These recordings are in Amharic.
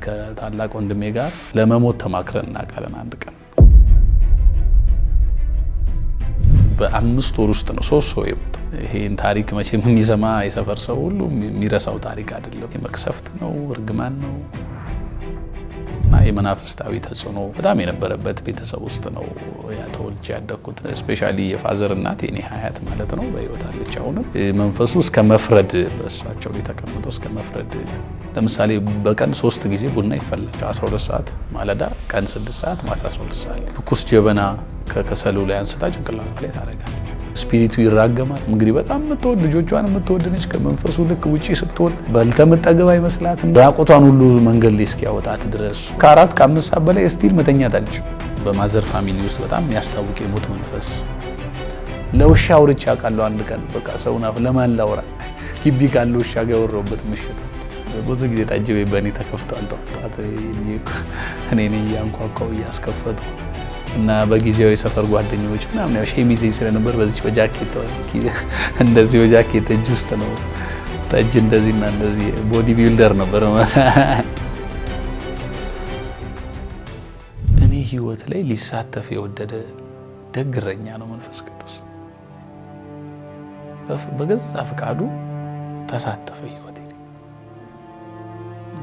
ከታላቅ ወንድሜ ጋር ለመሞት ተማክረን እናውቃለን። አንድ ቀን በ5 ወር ውስጥ ነው 3 ሰው የሞተው። ይሄን ታሪክ መቼም የሚሰማ የሰፈር ሰው ሁሉ የሚረሳው ታሪክ አይደለም። የመቅሰፍት ነው፣ እርግማን ነው እና የመናፍስታዊ ተጽዕኖ በጣም የነበረበት ቤተሰብ ውስጥ ነው ተወልጄ ያደግኩት። ስፔሻሊ የፋዘር እናት የኔ ሀያት ማለት ነው በህይወት አለች። አሁንም መንፈሱ እስከ መፍረድ በእሳቸው ላይ ተቀምጦ እስከ መፍረድ፣ ለምሳሌ በቀን 3 ጊዜ ቡና ይፈላል። 12 ሰዓት ማለዳ፣ ቀን 6 ሰዓት፣ ማታ 12 ሰዓት። ትኩስ ጀበና ከከሰሉ ላይ አንስታ ጭንቅላቷ ላይ ታደርጋለች። ስፒሪቱ ይራገማል። እንግዲህ በጣም የምትወድ ልጆቿን የምትወድ ነች። ከመንፈሱ ልክ ውጪ ስትሆን በልተ የምትጠግብ አይመስላትም። ራቁቷን ሁሉ መንገድ ላይ እስኪያወጣት ድረስ ከ4 ከ5 ሰዓት በላይ ስቲል መተኛት አለች። በማዘር ፋሚሊ ውስጥ በጣም የሚያስታውቅ የሞት መንፈስ ለውሻ አውርቼ አውቃለሁ። አንድ ቀን በቃ ሰውን አፍ ለማን ላውራ ግቢ ካለ ውሻ ጋር ያወራሁበት ምሽት ብዙ ጊዜ ታጅቤ በእኔ ተከፍቷል። እኔ እያንኳኳው እያስከፈቱ እና በጊዜው የሰፈር ጓደኞች ምናምን ያው ሸሚዜ ስለነበር በዚህ በጃኬት እንደዚህ በጃኬት እጅ ውስጥ ነው ጠጅ እንደዚህና እንደዚህ ቦዲ ቢልደር ነበር። እኔ ህይወት ላይ ሊሳተፍ የወደደ ደግ እረኛ ነው መንፈስ ቅዱስ። በገዛ ፈቃዱ ተሳተፈ ህይወቴ።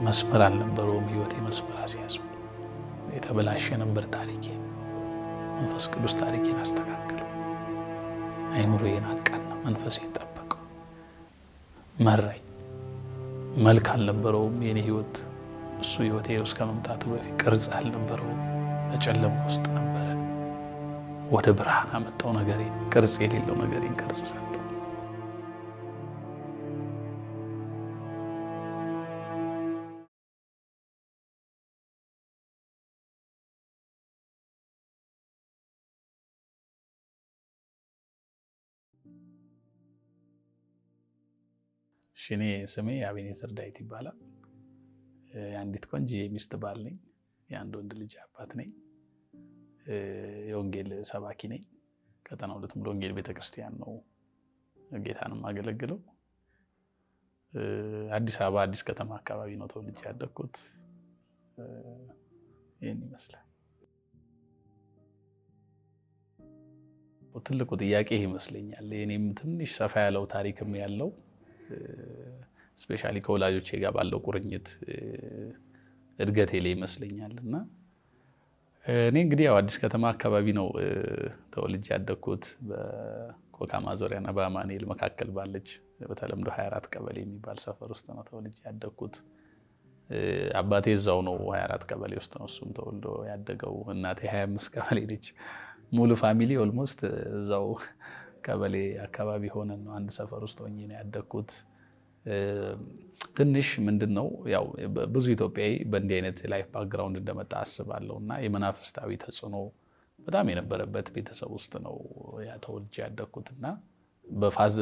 መስመር አልነበረውም ህይወቴ፣ መስመር አስያዘ። የተበላሸ ነበር ታሪኬ። መንፈስ ቅዱስ ታሪኬን አስተካከለው። አይምሮዬን አቃና፣ መንፈሴን ጠበቀው፣ መራኝ። መልክ አልነበረውም የኔ ህይወት። እሱ ህይወቴ ውስጥ ከመምጣቱ በፊት ቅርጽ አልነበረውም፣ በጨለማ ውስጥ ነበረ። ወደ ብርሃን አመጣው ነገሬን፣ ቅርጽ የሌለው ነገሬን ቅርጽ ሰጠው። እኔ ስሜ አቤኔዘር ዳዊት ይባላል። የአንዲት ቆንጆ የሚስት ባል ነኝ። የአንድ ወንድ ልጅ አባት ነኝ። የወንጌል ሰባኪ ነኝ። ቀጠና 2 ሙሉ ወንጌል ቤተክርስቲያን ነው ጌታን የማገለግለው። አዲስ አበባ አዲስ ከተማ አካባቢ ነው ተወልጄ ያደግኩት። ይሄን ይመስላል። ትልቁ ጥያቄ ይሄ ይመስለኛል። የኔም ትንሽ ሰፋ ያለው ታሪክም ያለው ስፔሻሊ ከወላጆቼ ጋር ባለው ቁርኝት እድገቴ ላይ ይመስለኛል። እና እኔ እንግዲህ ያው አዲስ ከተማ አካባቢ ነው ተወልጄ ያደግኩት። በኮካ ማዞሪያና በአማኑኤል መካከል ባለች በተለምዶ 24 ቀበሌ የሚባል ሰፈር ውስጥ ነው ተወልጄ ያደግኩት። አባቴ እዛው ነው 24 ቀበሌ ውስጥ ነው እሱም ተወልዶ ያደገው። እናቴ 25 ቀበሌ ነች። ሙሉ ፋሚሊ ኦልሞስት እዛው ቀበሌ አካባቢ ሆነን ነው አንድ ሰፈር ውስጥ ሆኜ ነው ያደግኩት። ትንሽ ምንድነው ያው ብዙ ኢትዮጵያዊ በእንዲህ አይነት ላይፍ ባክግራውንድ እንደመጣ አስባለሁ እና የመናፍስታዊ ተጽዕኖ በጣም የነበረበት ቤተሰብ ውስጥ ነው ተወልጄ ያደግኩት እና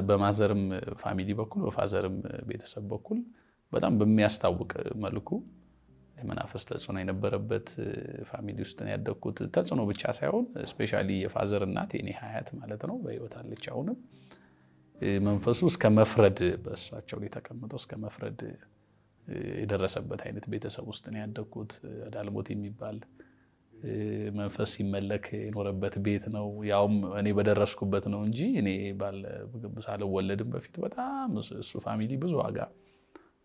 በማዘርም ፋሚሊ በኩል በፋዘርም ቤተሰብ በኩል በጣም በሚያስታውቅ መልኩ የመናፍስት ተጽዕኖ የነበረበት ፋሚሊ ውስጥ ነው ያደግኩት። ተጽዕኖ ብቻ ሳይሆን ስፔሻሊ የፋዘር እናት የኔ ሀያት ማለት ነው በህይወት አለች አሁንም። መንፈሱ እስከ መፍረድ በእሳቸው ላይ ተቀምጦ እስከ መፍረድ የደረሰበት አይነት ቤተሰብ ውስጥ ነው ያደግኩት። ዳልሞት የሚባል መንፈስ ሲመለክ የኖረበት ቤት ነው። ያውም እኔ በደረስኩበት ነው እንጂ እኔ ሳልወለድም በፊት በጣም እሱ ፋሚሊ ብዙ ዋጋ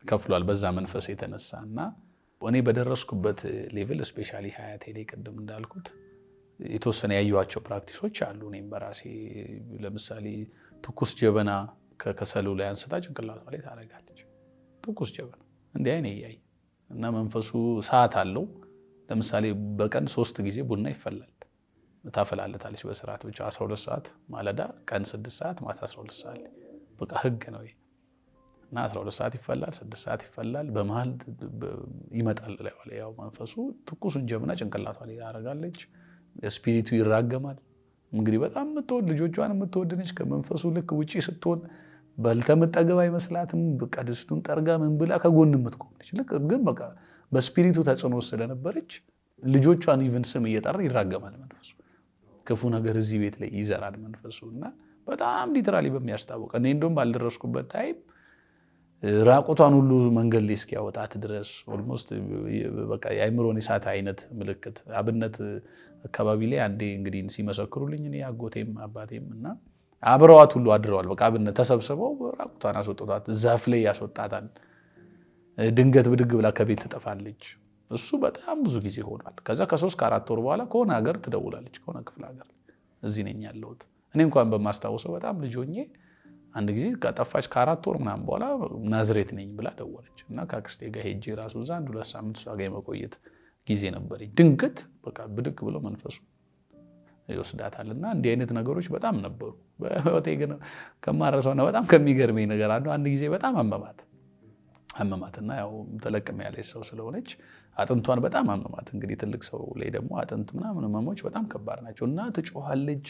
ከፍሏል በዛ መንፈስ የተነሳ እና እኔ በደረስኩበት ሌቭል ስፔሻሊ ሀያቴ ላይ ቅድም እንዳልኩት የተወሰነ ያዩዋቸው ፕራክቲሶች አሉ። እኔም በራሴ ለምሳሌ ትኩስ ጀበና ከከሰሉ ላይ አንስታ ጭንቅላቷ ላይ ታደርጋለች። ትኩስ ጀበና እንዲህ አይኔ እያየ እና መንፈሱ ሰዓት አለው። ለምሳሌ በቀን 3 ጊዜ ቡና ይፈላል። ታፈላለታለች በስርዓት ብቻ 12 ሰዓት ማለዳ፣ ቀን 6 ሰዓት፣ ማታ 12 ሰዓት። በቃ ህግ ነው እና 12 ሰዓት ይፈላል፣ 6 ሰዓት ይፈላል። በመሃል ይመጣል ያው መንፈሱ ትኩሱን ጀበና ጭንቅላቷ ላይ ታደርጋለች። ስፒሪቱ ይራገማል። እንግዲህ በጣም የምትወድ ልጆቿን የምትወድ ነች። ከመንፈሱ ልክ ውጪ ስትሆን በልተ የምትጠግብ አይመስላትም። በቃ ድስቱን ጠርጋ ምን ብላ ከጎን የምትቆም ነች። ልክ ግን በቃ በስፒሪቱ ተጽዕኖ ስለነበረች ልጆቿን ኢቭን ስም እየጠራ ይራገማል መንፈሱ። ክፉ ነገር እዚህ ቤት ላይ ይዘራል መንፈሱ እና በጣም ሊትራሊ በሚያስታውቅ እኔ እንደውም ባልደረስኩበት ታይም ራቁቷን ሁሉ መንገድ ላይ እስኪያወጣት ድረስ ኦልሞስት በቃ የአእምሮን የሳት አይነት ምልክት አብነት አካባቢ ላይ አንዴ እንግዲህ ሲመሰክሩልኝ እኔ አጎቴም አባቴም እና አብረዋት ሁሉ አድረዋል። በቃ አብነት ተሰብስበው ራቁቷን አስወጥቷት ዛፍ ላይ ያስወጣታል። ድንገት ብድግ ብላ ከቤት ትጠፋለች። እሱ በጣም ብዙ ጊዜ ሆኗል። ከዛ ከ3 ከ4 ወር በኋላ ከሆነ ሀገር ትደውላለች፣ ከሆነ ክፍለ ሀገር እዚህ ነኝ ያለሁት። እኔ እንኳን በማስታወሰው በጣም ልጅ ሆኜ አንድ ጊዜ ከጠፋች ከ4 ወር ምናምን በኋላ ናዝሬት ነኝ ብላ ደወለች እና ከአክስቴ ጋር ሄጄ ራሱ እዛ 1-2 ሳምንት እሷ ጋር የመቆየት ጊዜ ነበረኝ። ድንገት በቃ ብድግ ብሎ መንፈሱ ይወስዳታል እና እንዲህ አይነት ነገሮች በጣም ነበሩ። በህይወቴ ግን ከማረሰውና በጣም ከሚገርመኝ ነገር አንድ ጊዜ በጣም አመማትና ያው ተለቅም ያለች ሰው ስለሆነች አጥንቷን በጣም አመማት። እንግዲህ ትልቅ ሰው ላይ ደግሞ አጥንት ምናምን ህመሞች በጣም ከባድ ናቸው እና ትጮኻለች።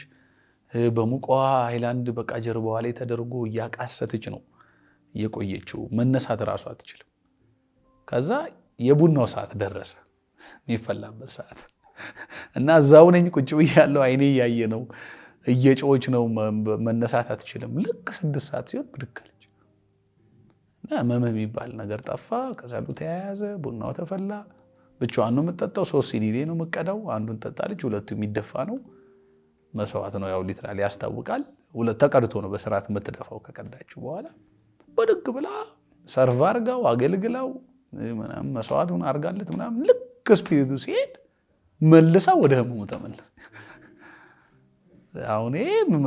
በሙቋ ሃይላንድ በቃ ጀርባዋ ላይ ተደርጎ እያቃሰተች ነው የቆየችው። መነሳት እራሱ አትችልም። ከዛ የቡናው ሰዓት ደረሰ፣ የሚፈላበት ሰዓት እና እዛው ነኝ ቁጭ ብያለሁ። አይኔ እያየ ነው፣ እየጮች ነው፣ መነሳት አትችልም። ልክ 6 ሰዓት ሲሆን ብድግ አለች እና ህመም የሚባል ነገር ጠፋ። ከዛሉ ተያያዘ፣ ቡናው ተፈላ። ብቻዋን ነው የምትጠጣው። 3 ሲኒ ነው የምትቀዳው። አንዱን ጠጣለች፣ ሁለቱ የሚደፋ ነው። መስዋዕት ነው ያው ሊትራሊ ያስታውቃል። ሁለት ተቀድቶ ነው በስርዓት የምትደፋው። ከቀዳችሁ በኋላ በድግ ብላ ሰርቭ አርጋው አገልግላው ምናምን መስዋዕቱን አርጋለት ምናምን ልክ ስፒሪቱ ሲሄድ መልሳ ወደ ህመሙ ተመለሰ። አሁን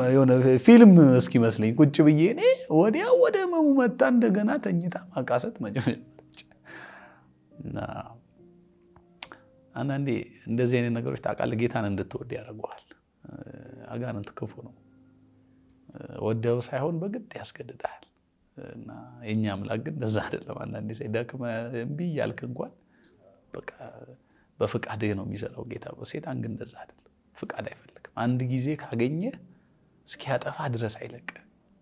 የሆነ ፊልም እስኪመስለኝ ቁጭ ብዬ እኔ ወዲያው ወደ ህመሙ መጣ። እንደገና ተኝታ ማቃሰት መጀመረች እና አንዳንዴ እንደዚህ አይነት ነገሮች ታውቃለህ ጌታን እንድትወድ ያደርገዋል። አጋንንት ክፉ ነው። ወደው ሳይሆን በግድ ያስገድዳል እና የኛ አምላክ ግን እንደዛ አይደለም። አንዳንዴ ሳይደክመህ እምቢ እያልክ እንኳን በቃ በፍቃድህ ነው የሚሰራው ጌታ። ሴጣን ግን እንደዛ አይደለም። ፍቃድ አይፈልግም። አንድ ጊዜ ካገኘ እስኪያጠፋ ድረስ አይለቅ።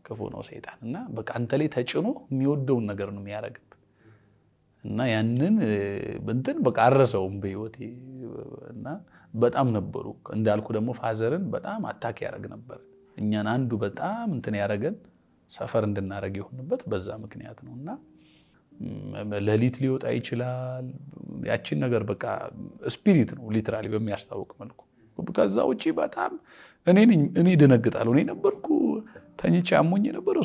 ክፉ ነው ሴጣን እና በቃ አንተ ላይ ተጭኖ የሚወደውን ነገር ነው የሚያደርግብህ እና ያንን እንትን በቃ አረሰውም በህይወቴ እና በጣም ነበሩ። እንዳልኩ ደግሞ ፋዘርን በጣም አታክ ያደርግ ነበር። እኛን አንዱ በጣም እንትን ያደረገን ሰፈር እንድናደርግ የሆንበት በዛ ምክንያት ነው እና ሌሊት ሊወጣ ይችላል። ያቺን ነገር በቃ ስፒሪት ነው ሊትራሊ በሚያስታውቅ መልኩ። ከዛ ውጪ በጣም እኔ ደነግጣለሁ። እኔ ነበርኩ ተኝቼ አሞኝ ነበር።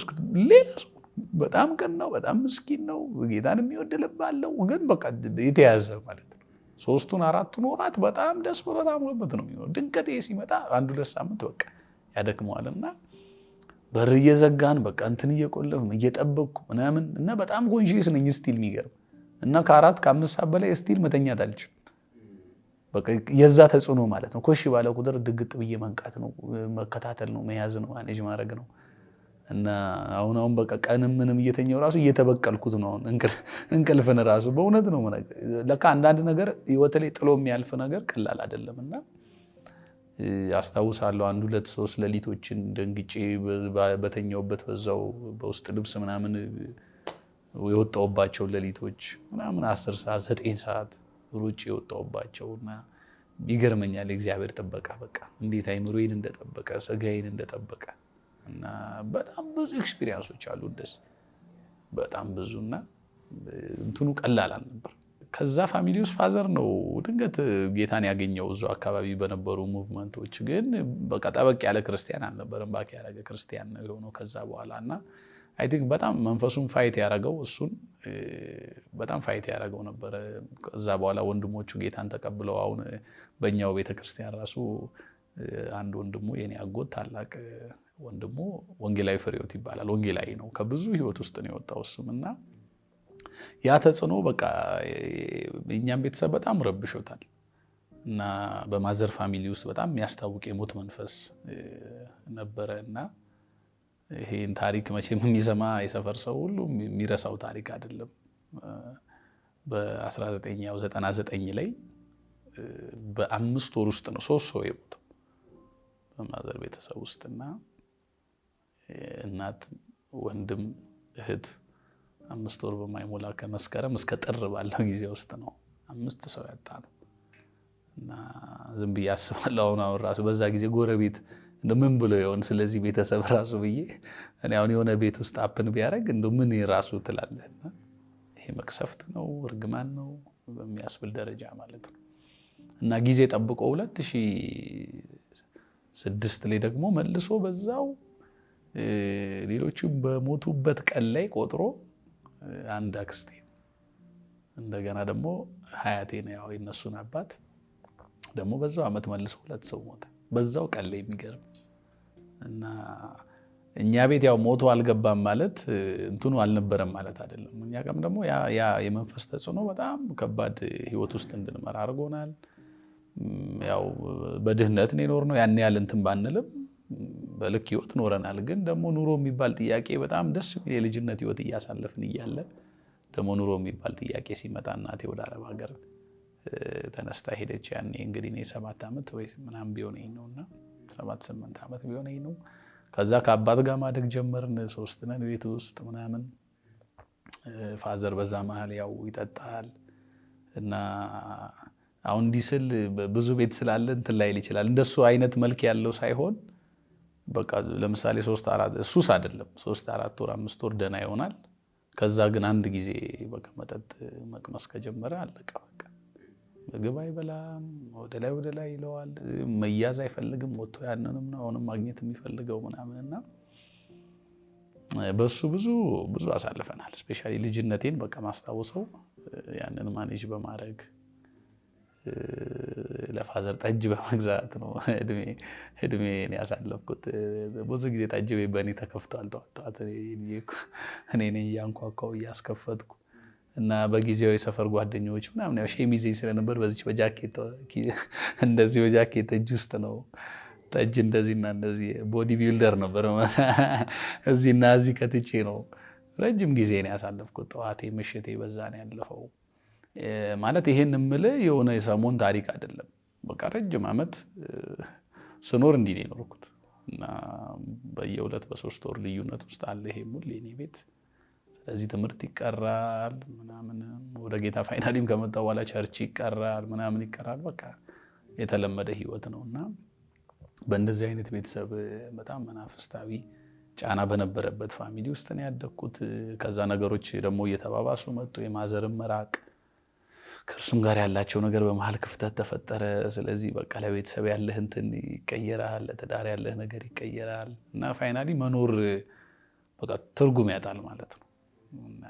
ሌላ ሰው በጣም ቀን ነው፣ በጣም ምስኪን ነው፣ ጌታን የሚወድ ልብ አለው። ግን በቃ የተያዘ ማለት ነው። 3ቱን 4ቱን ወራት በጣም ደስ ብሎ ታምሮበት ነው የሚኖረው። ድንገት ሲመጣ 1-2 ሳምንት በቃ ያደክመዋልና በር እየዘጋን በቃ እንትን እየቆለፍን እየጠበቅኩ ምናምን እና በጣም ኮንሺየስ ነኝ ስቲል የሚገርም እና ከ4 ከ5 ሰዓት በላይ ስቲል መተኛት አልችልም። በቃ የዛ ተጽዕኖ ማለት ነው። ኮሽ ባለ ቁጥር ድግጥ ብዬ መንቃት ነው፣ መከታተል ነው፣ መያዝ ነው፣ ማኔጅ ማድረግ ነው እና አሁን በቃ ቀንም ምንም እየተኛው ራሱ እየተበቀልኩት ነው። እንቅልፍን ራሱ በእውነት ነው ለካ አንዳንድ ነገር ህይወት ላይ ጥሎ የሚያልፍ ነገር ቀላል አይደለምና አስታውሳለሁ 1-2-3 ሌሊቶችን ደንግጬ በተኛውበት በዛው በውስጥ ልብስ ምናምን የወጣውባቸው ሌሊቶች ምናምን 10 ሰዓት 9 ሰዓት ሩጭ የወጣውባቸውና ይገርመኛል የእግዚአብሔር ጥበቃ በቃ እንዴት አይምሮዬን እንደጠበቀ ስጋዬን እንደጠበቀ እና በጣም ብዙ ኤክስፒሪየንሶች አሉ እንደዚህ በጣም ብዙና እንትኑ ቀላል አልነበር። ከዛ ፋሚሊ ውስጥ ፋዘር ነው ድንገት ጌታን ያገኘው እዛው አካባቢ በነበሩ ሙቭመንቶች። ግን በቃ ጠበቅ ያለ ክርስቲያን አልነበረም፣ ባክ ያደረገ ክርስቲያን ነው የሆነው ከዛ በኋላ እና አይ ቲንክ በጣም መንፈሱን ፋይት ያደረገው እሱን በጣም ፋይት ያደረገው ነበር። ከዛ በኋላ ወንድሞቹ ጌታን ተቀብለው አሁን በእኛው ቤተክርስቲያን ራሱ አንድ ወንድሙ የኔ አጎት ታላቅ ወንድሙ ወንጌላዊ ፍሬዎት ይባላል። ወንጌላዊ ነው። ከብዙ ህይወት ውስጥ ነው የወጣው እሱምና ያ ተጽዕኖ በቃ እኛም ቤተሰብ በጣም ረብሾታል እና በማዘር ፋሚሊ ውስጥ በጣም የሚያስታውቅ የሞት መንፈስ ነበረ እና ይሄን ታሪክ መቼም የሚሰማ የሰፈር ሰው ሁሉ የሚረሳው ታሪክ አይደለም። በ1999 ላይ በ5 ወር ውስጥ ነው 3 ሰው የሞተው በማዘር ቤተሰብ ውስጥና እናት፣ ወንድም፣ እህት 5 ወር በማይሞላ ከመስከረም እስከ ጥር ባለው ጊዜ ውስጥ ነው 5 ሰው ያጣ ነው እና ዝም ብዬ አስባለሁ አሁን ራሱ በዛ ጊዜ ጎረቤት ምን ብሎ ይሆን ስለዚህ ቤተሰብ ራሱ ብዬ እኔ አሁን የሆነ ቤት ውስጥ አፕን ቢያደርግ እንደው ምን ራሱ ትላለህና ይሄ መቅሰፍት ነው እርግማን ነው በሚያስብል ደረጃ ማለት ነው። እና ጊዜ ጠብቆ 2006 ላይ ደግሞ መልሶ በዛው ሌሎቹም በሞቱበት ቀን ላይ ቆጥሮ አንድ አክስቴ እንደገና ደግሞ ሀያቴ ነው ያው የነሱን አባት ደግሞ በዛው አመት መልሶ 2 ሰው ሞተ በዛው ቀን ላይ የሚገርም እና እኛ ቤት ያው ሞቶ አልገባም ማለት እንትኑ አልነበረም ማለት አይደለም። እኛ ጋርም ደግሞ ያ የመንፈስ ተጽዕኖ በጣም ከባድ ህይወት ውስጥ እንድንመራ አድርጎናል። ያው በድህነት ነው የኖርነው ያን ያህል እንትን ባንልም በልክ ህይወት ኖረናል። ግን ደግሞ ኑሮ የሚባል ጥያቄ በጣም ደስ የሚል የልጅነት ህይወት እያሳለፍን እያለ ደግሞ ኑሮ የሚባል ጥያቄ ሲመጣ እናቴ ወደ አረብ ሀገር ተነስታ ሄደች። ያኔ እንግዲህ እኔ 7 ዓመት ወይ ምናምን ቢሆነኝ ነውና 7-8 ዓመት ቢሆነኝ ነው። ከዛ ከአባት ጋር ማደግ ጀመርን 3 ነን ቤት ውስጥ ምናምን ፋዘር በዛ መሀል ያው ይጠጣል እና አሁን እንዲስል ብዙ ቤት ስላለ እንትን ላይ ይችላል እንደሱ አይነት መልክ ያለው ሳይሆን በቃ ለምሳሌ 3-4 ሱስ አይደለም 3-4 ወር 5 ወር ደና ይሆናል። ከዛ ግን አንድ ጊዜ በቃ መጠጥ መቅመስ ከጀመረ አለቀ በቃ ምግብ አይበላም ወደ ላይ ይለዋል መያዝ አይፈልግም ወጥቶ ያንንም ነው አሁንም ማግኘት የሚፈልገው ምናምንና በሱ ብዙ አሳልፈናል። ስፔሻሊ ልጅነቴን በቃ ማስታወሰው ያንን ማኔጅ በማድረግ ለፋዘር ጠጅ በመግዛት ነው እድሜን ያሳለፍኩት። ብዙ ጊዜ ጠጅ ቤት በእኔ ተከፍቷል። ጠዋት እኔ ነኝ እያንኳኳው እያስከፈትኩ እና በጊዜው የሰፈር ጓደኞች ምናምን ያው ሸሚዝ ስለነበር በዚች በጃኬት እንደዚህ በጃኬት እጅ ውስጥ ነው ጠጅ እንደዚህና እንደዚህ ቦዲ ቢልደር ነበር እዚህና እዚህ ከትቼ ነው ረጅም ጊዜ ነው ያሳለፍኩት። ጠዋቴ ምሽቴ በዛ ነው ያለፈው። ማለት ይሄን የምልህ የሆነ የሰሞን ታሪክ አይደለም። በቃ ረጅም ዓመት ስኖር እንዲህ ነው የኖርኩት እና በየ2 በ3 ወር ልዩነት ውስጥ አለ ይሄ ሙሉ የኔ ቤት። ስለዚህ ትምህርት ይቀራል ምናምን ወደ ጌታ ፋይናሊም ከመጣው በኋላ ቸርች ይቀራል ምናምን ይቀራል። በቃ የተለመደ ህይወት ነውና በእንደዚህ አይነት ቤተሰብ በጣም መናፍስታዊ ጫና በነበረበት ፋሚሊ ውስጥ ነው ያደግኩት። ከዛ ነገሮች ደግሞ እየተባባሱ መጡ። የማዘርም መራቅ ከእርሱም ጋር ያላቸው ነገር በመሃል ክፍተት ተፈጠረ። ስለዚህ በቃ ለቤተሰብ ያለህ እንትን ይቀየራል፣ ለትዳር ያለህ ነገር ይቀየራል እና ፋይናሊ መኖር በቃ ትርጉም ያጣል ማለት ነው። እና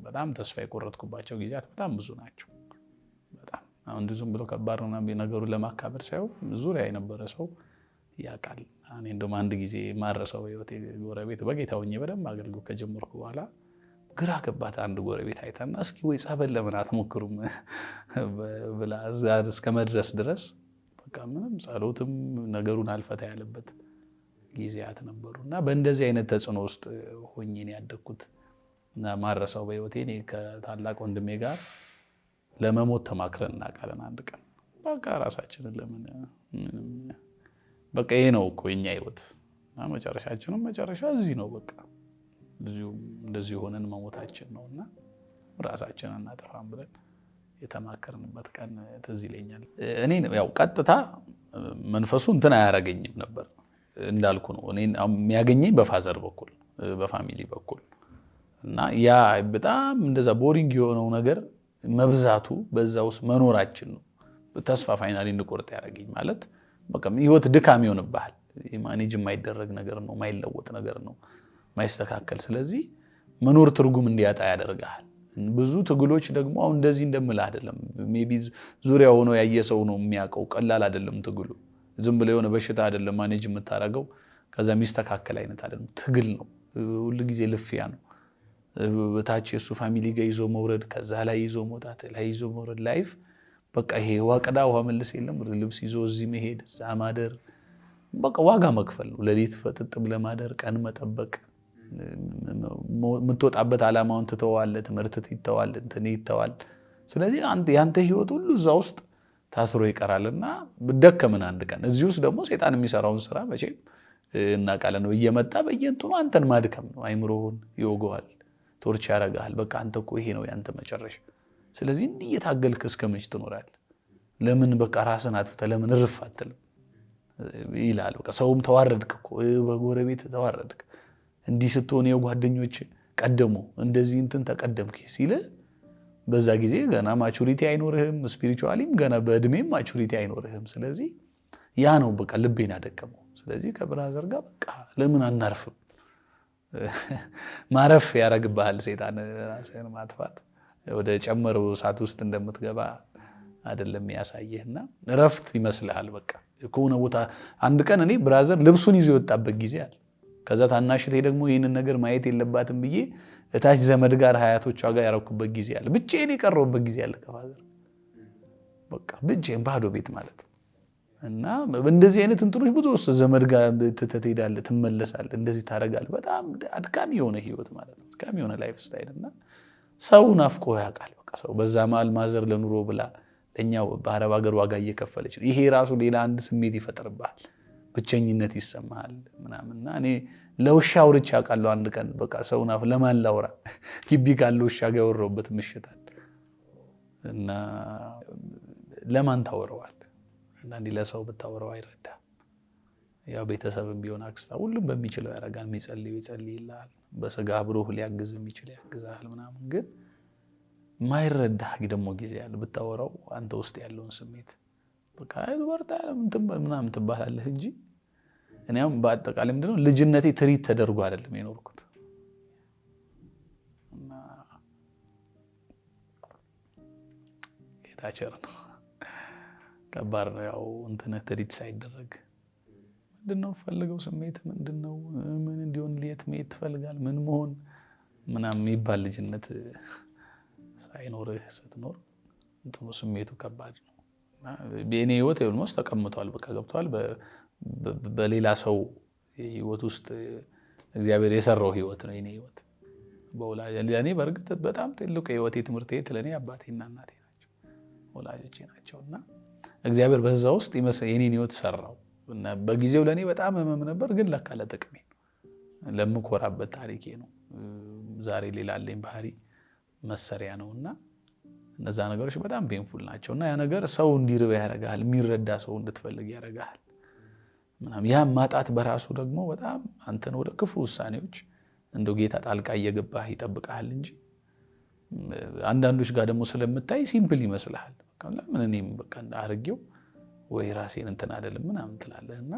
በጣም ተስፋ የቆረጥኩባቸው ጊዜያት በጣም ብዙ ናቸው። በጣም አሁን ዝም ብሎ ከባድ ነው ነገሩን ለማካበድ ሳይሆን ዙሪያ የነበረ ሰው ያውቃል። እኔ እንደውም አንድ ጊዜ ማረሰው በህይወቴ ጎረቤት በጌታ ሆኜ በደንብ አገልግሎት ከጀመርኩ በኋላ ግራ ገባት። አንድ ጎረቤት አይታና እስኪ ወይ ጸበል ለምን አትሞክሩም ብላ እስከ መድረስ ድረስ በቃ ምንም ጸሎትም ነገሩን አልፈታ ያለበት ጊዜያት ነበሩና በእንደዚህ አይነት ተጽዕኖ ውስጥ ሆኜ ነው ያደግኩት። እና ማረሰው በህይወቴ እኔ ከታላቅ ወንድሜ ጋር ለመሞት ተማክረን እናውቃለን። አንድ ቀን በቃ ራሳችንን ለምን በቃ ይሄ ነው እኮ የኛ ህይወት እና መጨረሻችንም መጨረሻ እዚህ ነው በቃ እንደዚህ ሆነን መሞታችን ነውና ራሳችንን እናጠፋም ብለን የተማከርንበት ቀን ትዝ ይለኛል። እኔ ያው ቀጥታ መንፈሱ እንትን አያረገኝም ነበር እንዳልኩ ነው። እኔ የሚያገኘኝ በፋዘር በኩል በፋሚሊ በኩል እና ያ በጣም እንደዛ ቦሪንግ የሆነው ነገር መብዛቱ በዛ ውስጥ መኖራችን ነው ተስፋ ፋይናሊ እንድቆርጥ ያደረገኝ። ማለት በቃ ህይወት ድካም ይሆንብሃል። ማኔጅ የማይደረግ ነገር ነው፣ የማይለወጥ ነገር ነው፣ ማይስተካከል። ስለዚህ መኖር ትርጉም እንዲያጣ ያደርጋል። ብዙ ትግሎች ደግሞ አሁን እንደዚህ እንደምልህ አይደለም። ሜቢ ዙሪያ ሆኖ ያየ ሰው ነው የሚያውቀው። ቀላል አይደለም ትግሉ። ዝም ብሎ የሆነ በሽታ አይደለም ማኔጅ የምታደርገው ከዛ የሚስተካከል አይነት አይደለም። ትግል ነው፣ ሁሉ ጊዜ ልፊያ ነው። በታች የሱ ፋሚሊ ጋር ይዞ መውረድ፣ ከዛ ላይ ይዞ መውጣት፣ ላይ ይዞ መውረድ ላይፍ በቃ ይሄ ዋቅዳ ውሃ መልስ የለም። ልብስ ይዞ እዚህ መሄድ፣ እዛ ማደር፣ በቃ ዋጋ መክፈል ነው። ሌሊት ፈጥጥ ብለህ ማደር፣ ቀን መጠበቅ፣ የምትወጣበት ዓላማውን ትተዋለህ፣ ትምህርት ይተዋል፣ እንትን ይተዋል። ስለዚህ ያንተ ህይወት ሁሉ እዛ ውስጥ ታስሮ ይቀራልና ደከምን አንድ ቀን። እዚህ ውስጥ ደግሞ ሰይጣን የሚሰራውን ስራ መቼም እናውቃለን። እየመጣ በየእንትኑ አንተን ማድከም ነው። አይምሮህን ይወገዋል፣ ቶርች ያደርጋል። በቃ አንተ እኮ ይሄ ነው ያንተ መጨረሻ። ስለዚህ እንዲህ እየታገልክ እስከ መች ትኖራለህ? ለምን በቃ ራስን አጥፍተህ ለምን እርፍ አትልም? ይላል። በቃ ሰውም ተዋረድክ እኮ በጎረቤት ተዋረድክ፣ እንዲህ ስትሆን የጓደኞች ቀደሙ እንደዚህ እንትን ተቀደምክ ሲል በዛ ጊዜ ገና ማቹሪቲ አይኖርህም፣ ስፒሪቹዋሊም ገና በእድሜም ማቹሪቲ አይኖርህም። ስለዚህ ያ ነው በቃ ልቤን ያደቀመው። ስለዚህ ከብራዘር ጋር በቃ ለምን አናርፍም? ማረፍ ያደርግብሃል ሰይጣን። ራስህን ማጥፋት ወደ ጨመረው እሳት ውስጥ እንደምትገባ አይደለም ያሳየህና እረፍት ይመስልሃል። በቃ ከሆነ ቦታ አንድ ቀን እኔ ብራዘር ልብሱን ይዞ የወጣበት ጊዜ አለ። ከዛ ታናሽቴ ደግሞ ይህንን ነገር ማየት የለባትም ብዬ እታች ዘመድ ጋር ሀያቶቿ ጋር ያረኩበት ጊዜ አለ። ብቻዬን የቀረሁበት ጊዜ አለ ከፋዘር በቃ ብቻዬን ባዶ ቤት ማለት ነው። እና እንደዚህ አይነት እንትኖች ብዙ ዘመድ ጋር ትሄዳለህ፣ ትመለሳለህ፣ እንደዚህ ታደርጋለህ። በጣም አድካሚ የሆነ ህይወት ማለት ነው፣ አድካሚ የሆነ ላይፍ ስታይል እና ሰው ናፍቆ ያውቃል። በቃ ሰው በዛ መሀል ማዘር ለኑሮ ብላ ለእኛው በአረብ ሀገር ዋጋ እየከፈለች ነው። ይሄ ራሱ ሌላ አንድ ስሜት ይፈጥርብሃል፣ ብቸኝነት ይሰማሃል ምናምንና እኔ ለውሻ አውርቼ አውቃለሁ። አንድ ቀን በቃ ሰው ናፍ ለማን ላውራ ግቢ ካለ ውሻ ጋር ያወራሁበት ምሽት አለ እና ለማን ታወራዋል? አንዳንዴ ለሰው ብታወራው አይረዳም። ያው ቤተሰብም ቢሆን አክስታ ሁሉም በሚችለው ያደርጋል። የሚጸልዩ ይጸልይልሃል፣ በስጋ ብሩህ ሊያግዝ የሚችል ያግዛል ምናምን። ግን ማይረዳህ ደግሞ ጊዜ ያለ ብታወራው አንተ ውስጥ ያለውን ስሜት በቃ አይወርታ ምናምን ትባላለህ እንጂ እኔም በአጠቃላይ ምንድነው ልጅነቴ ትሪት ተደርጎ አይደለም የኖርኩት። እና ጌታቸር ነው ከባድ ነው። ያው እንትን ትሪት ሳይደረግ ምንድነው ፈልገው ስሜት ምንድነው ምን እንዲሆን ሊየት መሄድ ትፈልጋል ምን መሆን ምናምን የሚባል ልጅነት ሳይኖርህ ስትኖር እንትኑ ስሜቱ ከባድ ነው። እና በእኔ ህይወት ኦልሞስት ተቀምጧል፣ በቃ ገብቷል። በሌላ ሰው ህይወት ውስጥ እግዚአብሔር የሰራው ህይወት ነው የኔ ህይወት። ለእኔ በእርግጥ በጣም ትልቁ የህይወቴ ትምህርት ቤት ለእኔ አባቴና እናቴ ናቸው፣ ወላጆቼ ናቸው። እና እግዚአብሔር በዛ ውስጥ የኔን ህይወት ሰራው። እና በጊዜው ለእኔ በጣም ህመም ነበር፣ ግን ለካ ለጥቅሜ ነው፣ ለምኮራበት ታሪኬ ነው። ዛሬ ሌላ አለኝ ባህሪ መሰሪያ ነው። እና እነዛ ነገሮች በጣም ፔንፉል ናቸው። እና ያ ነገር ሰው እንዲርብ ያደርጋል፣ የሚረዳ ሰው እንድትፈልግ ያደርጋል ምናምን። ያ ማጣት በራሱ ደግሞ በጣም አንተን ወደ ክፉ ውሳኔዎች እንደው ጌታ ጣልቃ እየገባህ ይጠብቃል እንጂ አንዳንዶች ጋር ደግሞ ስለምታይ ሲምፕል ይመስልሃል። በቃ ለምን እኔም በቃ አርጌው ወይ ራሴን እንትን አይደለም ምናምን ትላለህ። እና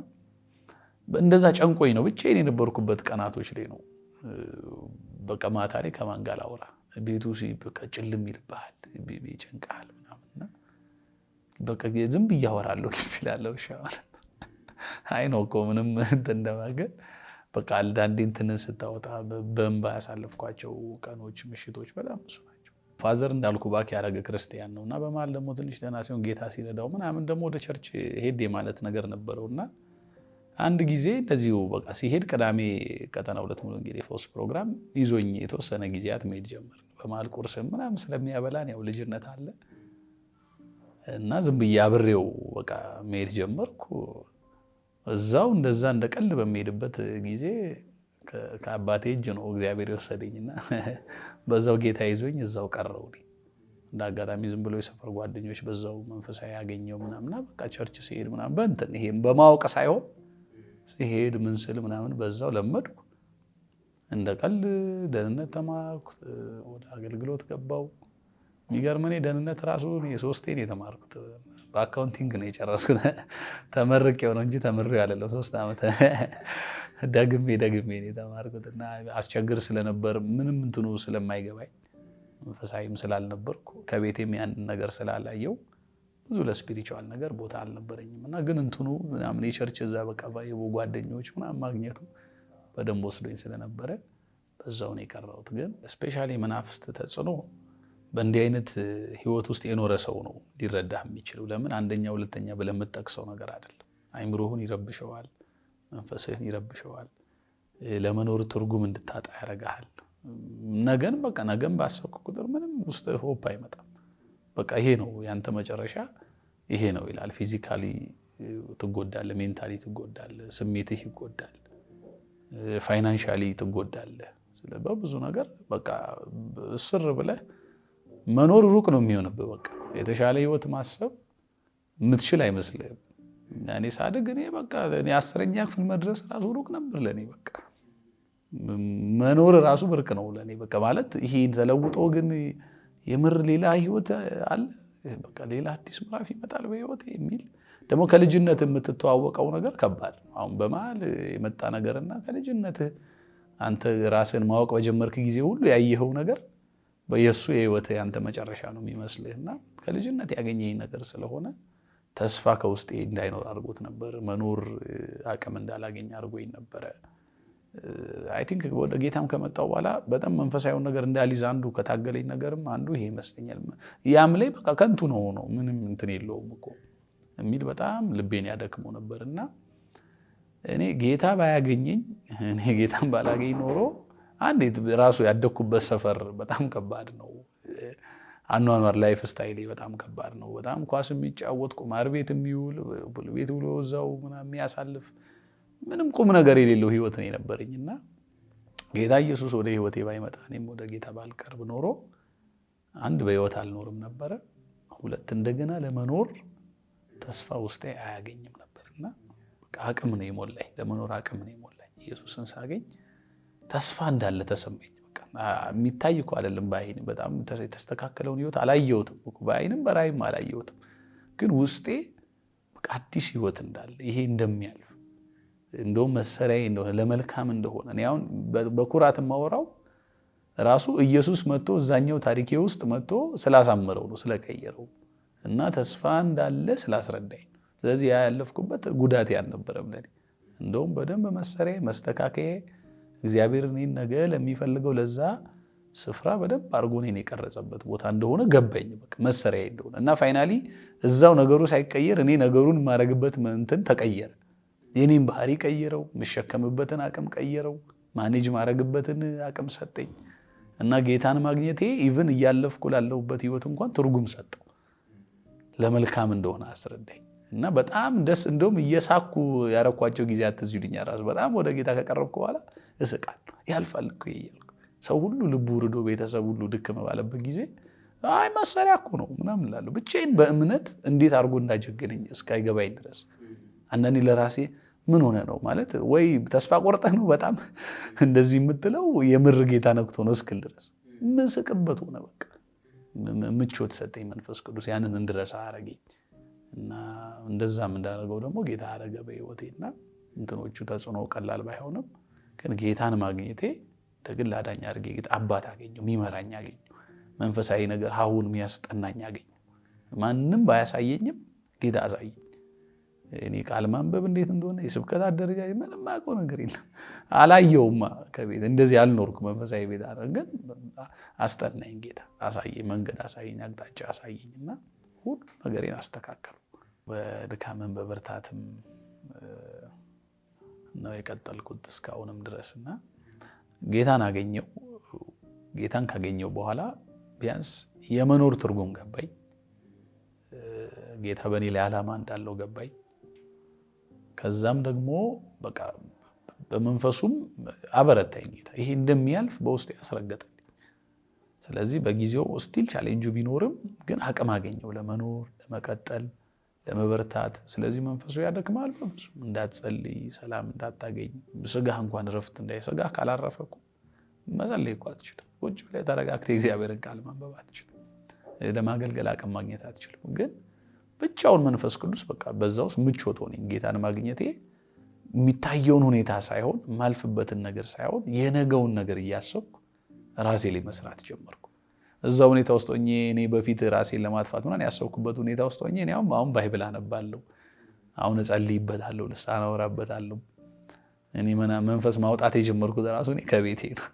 እንደዛ ጨንቆኝ ነው ብቻዬን የነበርኩበት ቀናቶች ላይ ነው በቃ ማታ ላይ ከማን ጋር ላውራ ቤቱ በቃ ጭልም ይልብሃል፣ ይጨንቃል ምናምንና በቃ ዝም ብዬ አወራለሁ ይላለው ሻዋል አይ ነው እኮ ምንም እንደማገር በቃ አንዳንዴ እንትንን ስታወጣ በእንባ ያሳለፍኳቸው ቀኖች ምሽቶች በጣም ብዙ ናቸው። ፋዘር እንዳልኩ ባክ ያደረገ ክርስቲያን ነውና በመሀል ደግሞ ትንሽ ደህና ሲሆን ጌታ ሲረዳው ምናምን ደግሞ ወደ ቸርች ሄድ ማለት ነገር ነበረውና አንድ ጊዜ እንደዚሁ በቃ ሲሄድ ቅዳሜ ቀጠና 2 ሙሉ እንግዲህ ፈውስ ፕሮግራም ይዞኝ የተወሰነ ጊዜያት መሄድ ጀመር። በመሀል ቁርስም ምናምን ስለሚያበላን ያው ልጅነት አለ እና ዝም ብዬ አብሬው በቃ መሄድ ጀመርኩ። እዛው እንደዛ እንደቀል በሚሄድበት ጊዜ ከአባቴ እጅ ነው እግዚአብሔር የወሰደኝና በዛው ጌታ ይዞኝ እዛው ቀረው። እንዳጋጣሚ ዝም ብሎ የሰፈር ጓደኞች በዛው መንፈሳዊ ያገኘው ምናምና በቃ ቸርች ሲሄድ ምናምን በእንትን ይሄም በማወቅ ሳይሆን ሲሄድ ምን ስል ምናምን በዛው ለመድኩ። እንደቀል ደህንነት ተማርኩ፣ ወደ አገልግሎት ገባው። የሚገርመኝ ደህንነት ራሱ የ3 የተማርኩት በአካውንቲንግ ነው የጨረስኩት። ተመርቄው ነው እንጂ ተምሬው አይደለም። 3 ዓመት ደግሜ ነው የተማርኩትና አስቸግር ስለነበር ምንም እንትኑ ስለማይገባኝ መንፈሳዊም ስላልነበርኩ ከቤቴም ያን ነገር ስላላየው ብዙ ለስፒሪቹዋል ነገር ቦታ አልነበረኝም። እና ግን እንትኑ ምናምን የቸርች እዛ በቃ ጓደኞች ምናምን ማግኘቱ በደንብ ወስዶኝ ስለነበረ በዛው ነው የቀረሁት። ግን ስፔሻሊ መናፍስት ተጽዕኖ በእንዲህ አይነት ህይወት ውስጥ የኖረ ሰው ነው ሊረዳህ የሚችለው። ለምን አንደኛ ሁለተኛ ብለህ የምትጠቅሰው ነገር አይደለም። አይምሮህን ይረብሸዋል፣ መንፈስህን ይረብሸዋል፣ ለመኖር ትርጉም እንድታጣ ያደርግሃል። ነገን ባሰብክ ቁጥር ምንም ውስጥ ሆፕ አይመጣም። በቃ ይሄ ነው ያንተ መጨረሻ ይሄ ነው ይላል። ፊዚካሊ ትጎዳለህ፣ ሜንታሊ ትጎዳለህ፣ ስሜትህ ይጎዳል፣ ፋይናንሻሊ ትጎዳለህ። ስለዚህ በብዙ ነገር በቃ እስር ብለህ መኖር ሩቅ ነው የሚሆንብህ። በቃ የተሻለ ህይወት ማሰብ የምትችል አይመስልህም። እኔ ሳድግ እኔ በቃ እኔ 10ኛ ክፍል መድረስ ራሱ ሩቅ ነበር ለኔ። በቃ መኖር ራሱ ብርቅ ነው ለኔ። በቃ ማለት ይሄ ተለውጦ ግን የምር ሌላ ህይወት አለ፣ በቃ ሌላ አዲስ ምዕራፍ ይመጣል በህይወት የሚል ደግሞ ከልጅነት የምትተዋወቀው ነገር ከባድ ነው። አሁን በመሀል የመጣ ነገርና ከልጅነት አንተ ራስን ማወቅ በጀመርክ ጊዜ ሁሉ ያየኸው ነገር በየሱ የህይወት ያንተ መጨረሻ ነው የሚመስልህና ከልጅነት ያገኘኝ ነገር ስለሆነ ተስፋ ከውስጤ እንዳይኖር አድርጎት ነበር። መኖር አቅም እንዳላገኝ አድርጎኝ ነበረ። አይ ቲንክ ወደ ጌታም ከመጣው በኋላ በጣም መንፈሳዊውን ነገር እንዳልይዝ አንዱ ከታገለኝ ነገርም አንዱ ይሄ ይመስለኛል። ያም ላይ በቃ ከንቱ ነው ምንም እንትን የለውም እኮ የሚል በጣም ልቤን ያደክመው ነበርና እኔ ጌታ ባያገኘኝ እኔ ጌታን ባላገኝ ኖሮ አንዴት ራሱ ያደኩበት ሰፈር በጣም ከባድ ነው። አኗኗር ላይፍ ስታይል በጣም ከባድ ነው። በጣም ኳስ የሚጫወት ቁማር ቤት የሚውል ቤት ውሎ እዛው ምናምን የሚያሳልፍ ምንም ቁም ነገር የሌለው ህይወት ነው የነበረኝና ጌታ ኢየሱስ ወደ ህይወቴ ባይመጣ እኔም ወደ ጌታ ባልቀርብ ኖሮ አንድ በህይወት አልኖርም ነበረ፣ ሁለት እንደገና ለመኖር ተስፋ ውስጤ አያገኝም ነበርና በቃ አቅም ነው የሞላኝ፣ ለመኖር አቅም ነው የሞላኝ። ኢየሱስን ሳገኝ ተስፋ እንዳለ ተሰማኝ። በቃ የሚታይ እኮ አይደለም በአይን በጣም የተስተካከለውን ህይወት አላየሁትም እኮ በአይንም በራይም አላየሁትም፣ ግን ውስጤ በቃ አዲስ ህይወት እንዳለ ይሄ እንደሚያልፍ እንደውም መሰሪያዬ እንደሆነ ለመልካም እንደሆነ እኔ አሁን በኩራት የማወራው ራሱ ኢየሱስ መጥቶ እዛኛው ታሪኬ ውስጥ መጥቶ ስላሳመረው ነው ስለቀየረው እና ተስፋ እንዳለ ስላስረዳኝ። ስለዚህ ያለፍኩበት ጉዳት ያልነበረም ለኔ እንደውም በደንብ መሰሪያዬ መስተካከዬ እግዚአብሔር እኔን ነገ ለሚፈልገው ለዛ ስፍራ በደንብ አድርጎ እኔን የቀረጸበት ቦታ እንደሆነ ገባኝ። በቃ መሰሪያዬ እንደሆነ እና ፋይናሊ እዛው ነገሩ ሳይቀየር እኔ ነገሩን የማደርግበት እንትን ተቀየረ። የኔን ባህሪ ቀየረው፣ የምሸከምበትን አቅም ቀየረው፣ ማኔጅ ማድረግበትን አቅም ሰጠኝ እና ጌታን ማግኘቴ ኢቭን እያለፍኩ ላለሁበት ህይወት እንኳን ትርጉም ሰጠው፣ ለመልካም እንደሆነ አስረዳኝ እና በጣም ደስ እንደውም እየሳኩ ያረኳቸው ጊዜያት ትዝ ይሉኛል። ራሱ በጣም ወደ ጌታ ከቀረብኩ በኋላ እስቃለሁ። ያልፋል እኮ እያልኩ ሰው ሁሉ ልቡ ርዶ ቤተሰብ ሁሉ ድክም ባለበት ጊዜ አይ መሰሪያ እኮ ነው ምናምን እላለሁ። ብቻዬን በእምነት እንዴት አድርጎ እንዳጀገነኝ እስካይገባኝ ድረስ አንዳንዴ ለራሴ ምን ሆነ ነው ማለት ወይ ተስፋ ቆርጠህ ነው በጣም እንደዚህ የምትለው የምር ጌታ ነክቶ ነው እስክል ድረስ ምስቅበት ሆነ። በቃ ምቾት ሰጠኝ መንፈስ ቅዱስ ያንን እንድረሳ አረገኝ እና እንደዛም እንዳደረገው ደግሞ ጌታ አረገ በህይወቴና እንትኖቹ ተጽዕኖ ቀላል ባይሆንም ግን ጌታን ማግኘቴ ደግል አዳኝ አድርጌ ጌታ አባት አገኘው፣ የሚመራኝ አገኘው፣ መንፈሳዊ ነገር ሀውን የሚያስጠናኝ አገኘው። ማንም ባያሳየኝም ጌታ አሳየኝ። እኔ ቃል ማንበብ እንዴት እንደሆነ የስብከት አደረጃጀት ምንም አውቀው ነገር የለም። አላየውማ ከቤት እንደዚህ አልኖርኩ መንፈሳዊ ቤት ግን አስጠናኝ ጌታ፣ አሳየኝ፣ መንገድ አሳየኝ፣ አቅጣጫ አሳየኝና ሁሉ ነገሬን አስተካከሉ። በድካምም በብርታትም ነው የቀጠልኩት እስካሁንም ድረስና ጌታን አገኘው። ጌታን ካገኘው በኋላ ቢያንስ የመኖር ትርጉም ገባኝ። ጌታ በእኔ ላይ ዓላማ እንዳለው ገባኝ። ከዛም ደግሞ በቃ በመንፈሱም አበረታኝ ጌታ። ይሄ እንደሚያልፍ በውስጥ ያስረገጠኝ። ስለዚህ በጊዜው ስቲል ቻሌንጁ ቢኖርም ግን አቅም አገኘው ለመኖር፣ ለመቀጠል፣ ለመበርታት። ስለዚህ መንፈሱ ያደክማል በብዙ እንዳትጸልይ፣ ሰላም እንዳታገኝ፣ ስጋህ እንኳን ረፍት እንዳይሰጋህ ካላረፈ እኮ መጸለይ እኮ አትችልም። ቁጭ ብለህ ተረጋግተህ እግዚአብሔርን ቃል ማንበብ አትችልም። ለማገልገል አቅም ማግኘት አትችልም። ግን ብቻውን መንፈስ ቅዱስ በቃ በዛ ውስጥ ምቾት ሆነኝ። ጌታን ማግኘቴ የሚታየውን ሁኔታ ሳይሆን ማልፍበትን ነገር ሳይሆን የነገውን ነገር እያሰብኩ ራሴ ላይ መስራት ጀመርኩ። እዛ ሁኔታ ውስጥ ሆኜ እኔ በፊት ራሴን ለማጥፋት ምናምን ያሰብኩበት ሁኔታ ውስጥ ሆኜ እኔ አሁን ባይብል አነባለሁ፣ አሁን እጸልይበታለሁ፣ ልሳን አወራበታለሁ። እኔ መንፈስ ማውጣት የጀመርኩት ራሱ እኔ ከቤቴ ነው።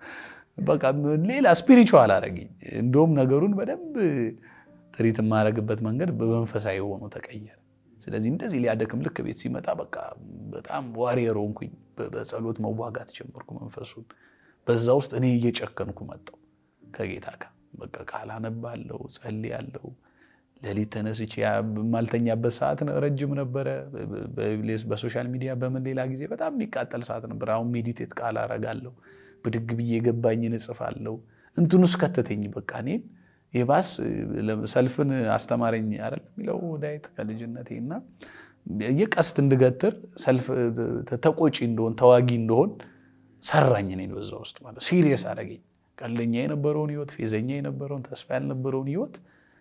በቃ ሌላ ስፒሪቹዋል አደረገኝ። እንደውም ነገሩን በደንብ ትሪት የማደርግበት መንገድ በመንፈሳዊ ሆኖ ተቀየረ። ስለዚህ እንደዚህ ሊያደክም ልክ ቤት ሲመጣ በቃ በጣም ዋሪየር ሆንኩኝ። በጸሎት መዋጋት ጀመርኩ መንፈሱን። በዛ ውስጥ እኔ እየጨከንኩ መጣሁ ከጌታ ጋር። በቃ ቃል አነባለሁ፣ ጸልያለሁ። ሌሊት ተነስቼ ማልተኛበት ሰዓት ረጅም ነበረ። በሶሻል ሚዲያ በምን ሌላ ጊዜ በጣም የሚቃጠል ሰዓት ነበር። አሁን ሜዲቴት ቃል አረጋለሁ፣ ብድግ ብዬ የገባኝን እጽፋለሁ። እንትኑ ከተተኝ በቃ እኔን የባስ ሰልፍን አስተማረኝ አይደል የሚለው ዳዊት ከልጅነቴና የቀስት እንድገትር ሰልፍ ተቆጪ እንደሆን ተዋጊ እንደሆን ሰራኝ እኔን በዛ ውስጥ ማለት ሲሪየስ አደረገኝ። ቀልደኛ የነበረውን ህይወት ፌዘኛ የነበረውን ተስፋ ያልነበረውን ህይወት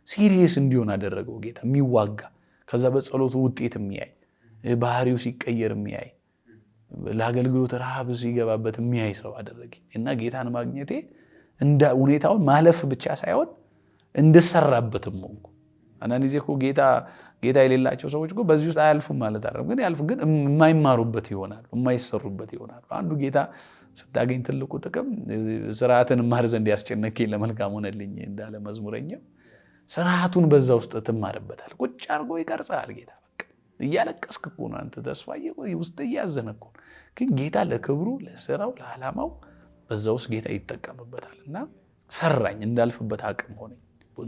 ሲሪየስ እንዲሆን አደረገው ጌታ የሚዋጋ ከዛ በጸሎቱ ውጤት የሚያይ ባህሪው ሲቀየር የሚያይ ለአገልግሎት ረሃብ ሲገባበት የሚያይ ሰው አደረገኝ እና ጌታን ማግኘቴ እንደ ሁኔታውን ማለፍ ብቻ ሳይሆን እንድሰራበትም ሆንኩ። አንዳንድ ጊዜ እኮ ጌታ የሌላቸው ሰዎች እኮ በዚህ ውስጥ አያልፉም ማለት አይደለም፣ ግን ያልፉ ግን የማይማሩበት ይሆናሉ፣ የማይሰሩበት ይሆናሉ። አንዱ ጌታ ስታገኝ ትልቁ ጥቅም ስርዓትን ማር ዘንድ ያስጨነቀኝ ለመልካም ሆነልኝ እንዳለ መዝሙረኛው ስርዓቱን በዛ ውስጥ ትማርበታል። ቁጭ አድርጎ ይቀርጻል ጌታ። በቃ እያለቀስክ እኮ ነው አንተ ተስፋ ውስጥ እያዘነ እኮ ነው። ግን ጌታ ለክብሩ ለስራው ለዓላማው በዛ ውስጥ ጌታ ይጠቀምበታል እና ሰራኝ፣ እንዳልፍበት አቅም ሆነኝ።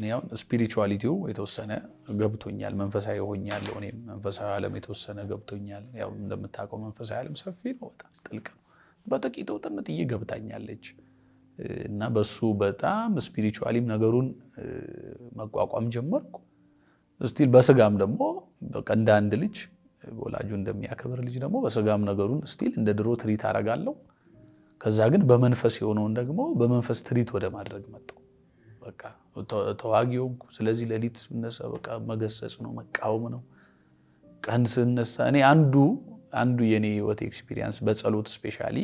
ያውን ስፒሪቹዋሊቲው የተወሰነ ገብቶኛል፣ መንፈሳዊ ሆኛለሁ። እኔም መንፈሳዊ ዓለም የተወሰነ ገብቶኛል። ያው እንደምታውቀው መንፈሳዊ ዓለም ሰፊ ነው፣ በጣም ጥልቅ ነው። በጥቂቱ ጥንጥዬ ገብታኛለች እና በሱ በጣም ስፒሪቹዋሊም ነገሩን መቋቋም ጀመርኩ። ስቲል በስጋም ደግሞ በቃ እንደ አንድ ልጅ ወላጁ እንደሚያከብር ልጅ ደግሞ በስጋም ነገሩን ስቲል እንደ ድሮ ትሪት አደርጋለሁ። ከዛ ግን በመንፈስ የሆነውን ደግሞ በመንፈስ ትሪት ወደ ማድረግ መጣሁ። በቃ ተዋጊው። ስለዚህ ሌሊት ስነሳ በቃ መገሰጽ ነው፣ መቃወም ነው። ቀን ስነሳ እኔ አንዱ የኔ ህይወት ኤክስፒሪየንስ በጸሎት ስፔሻሊ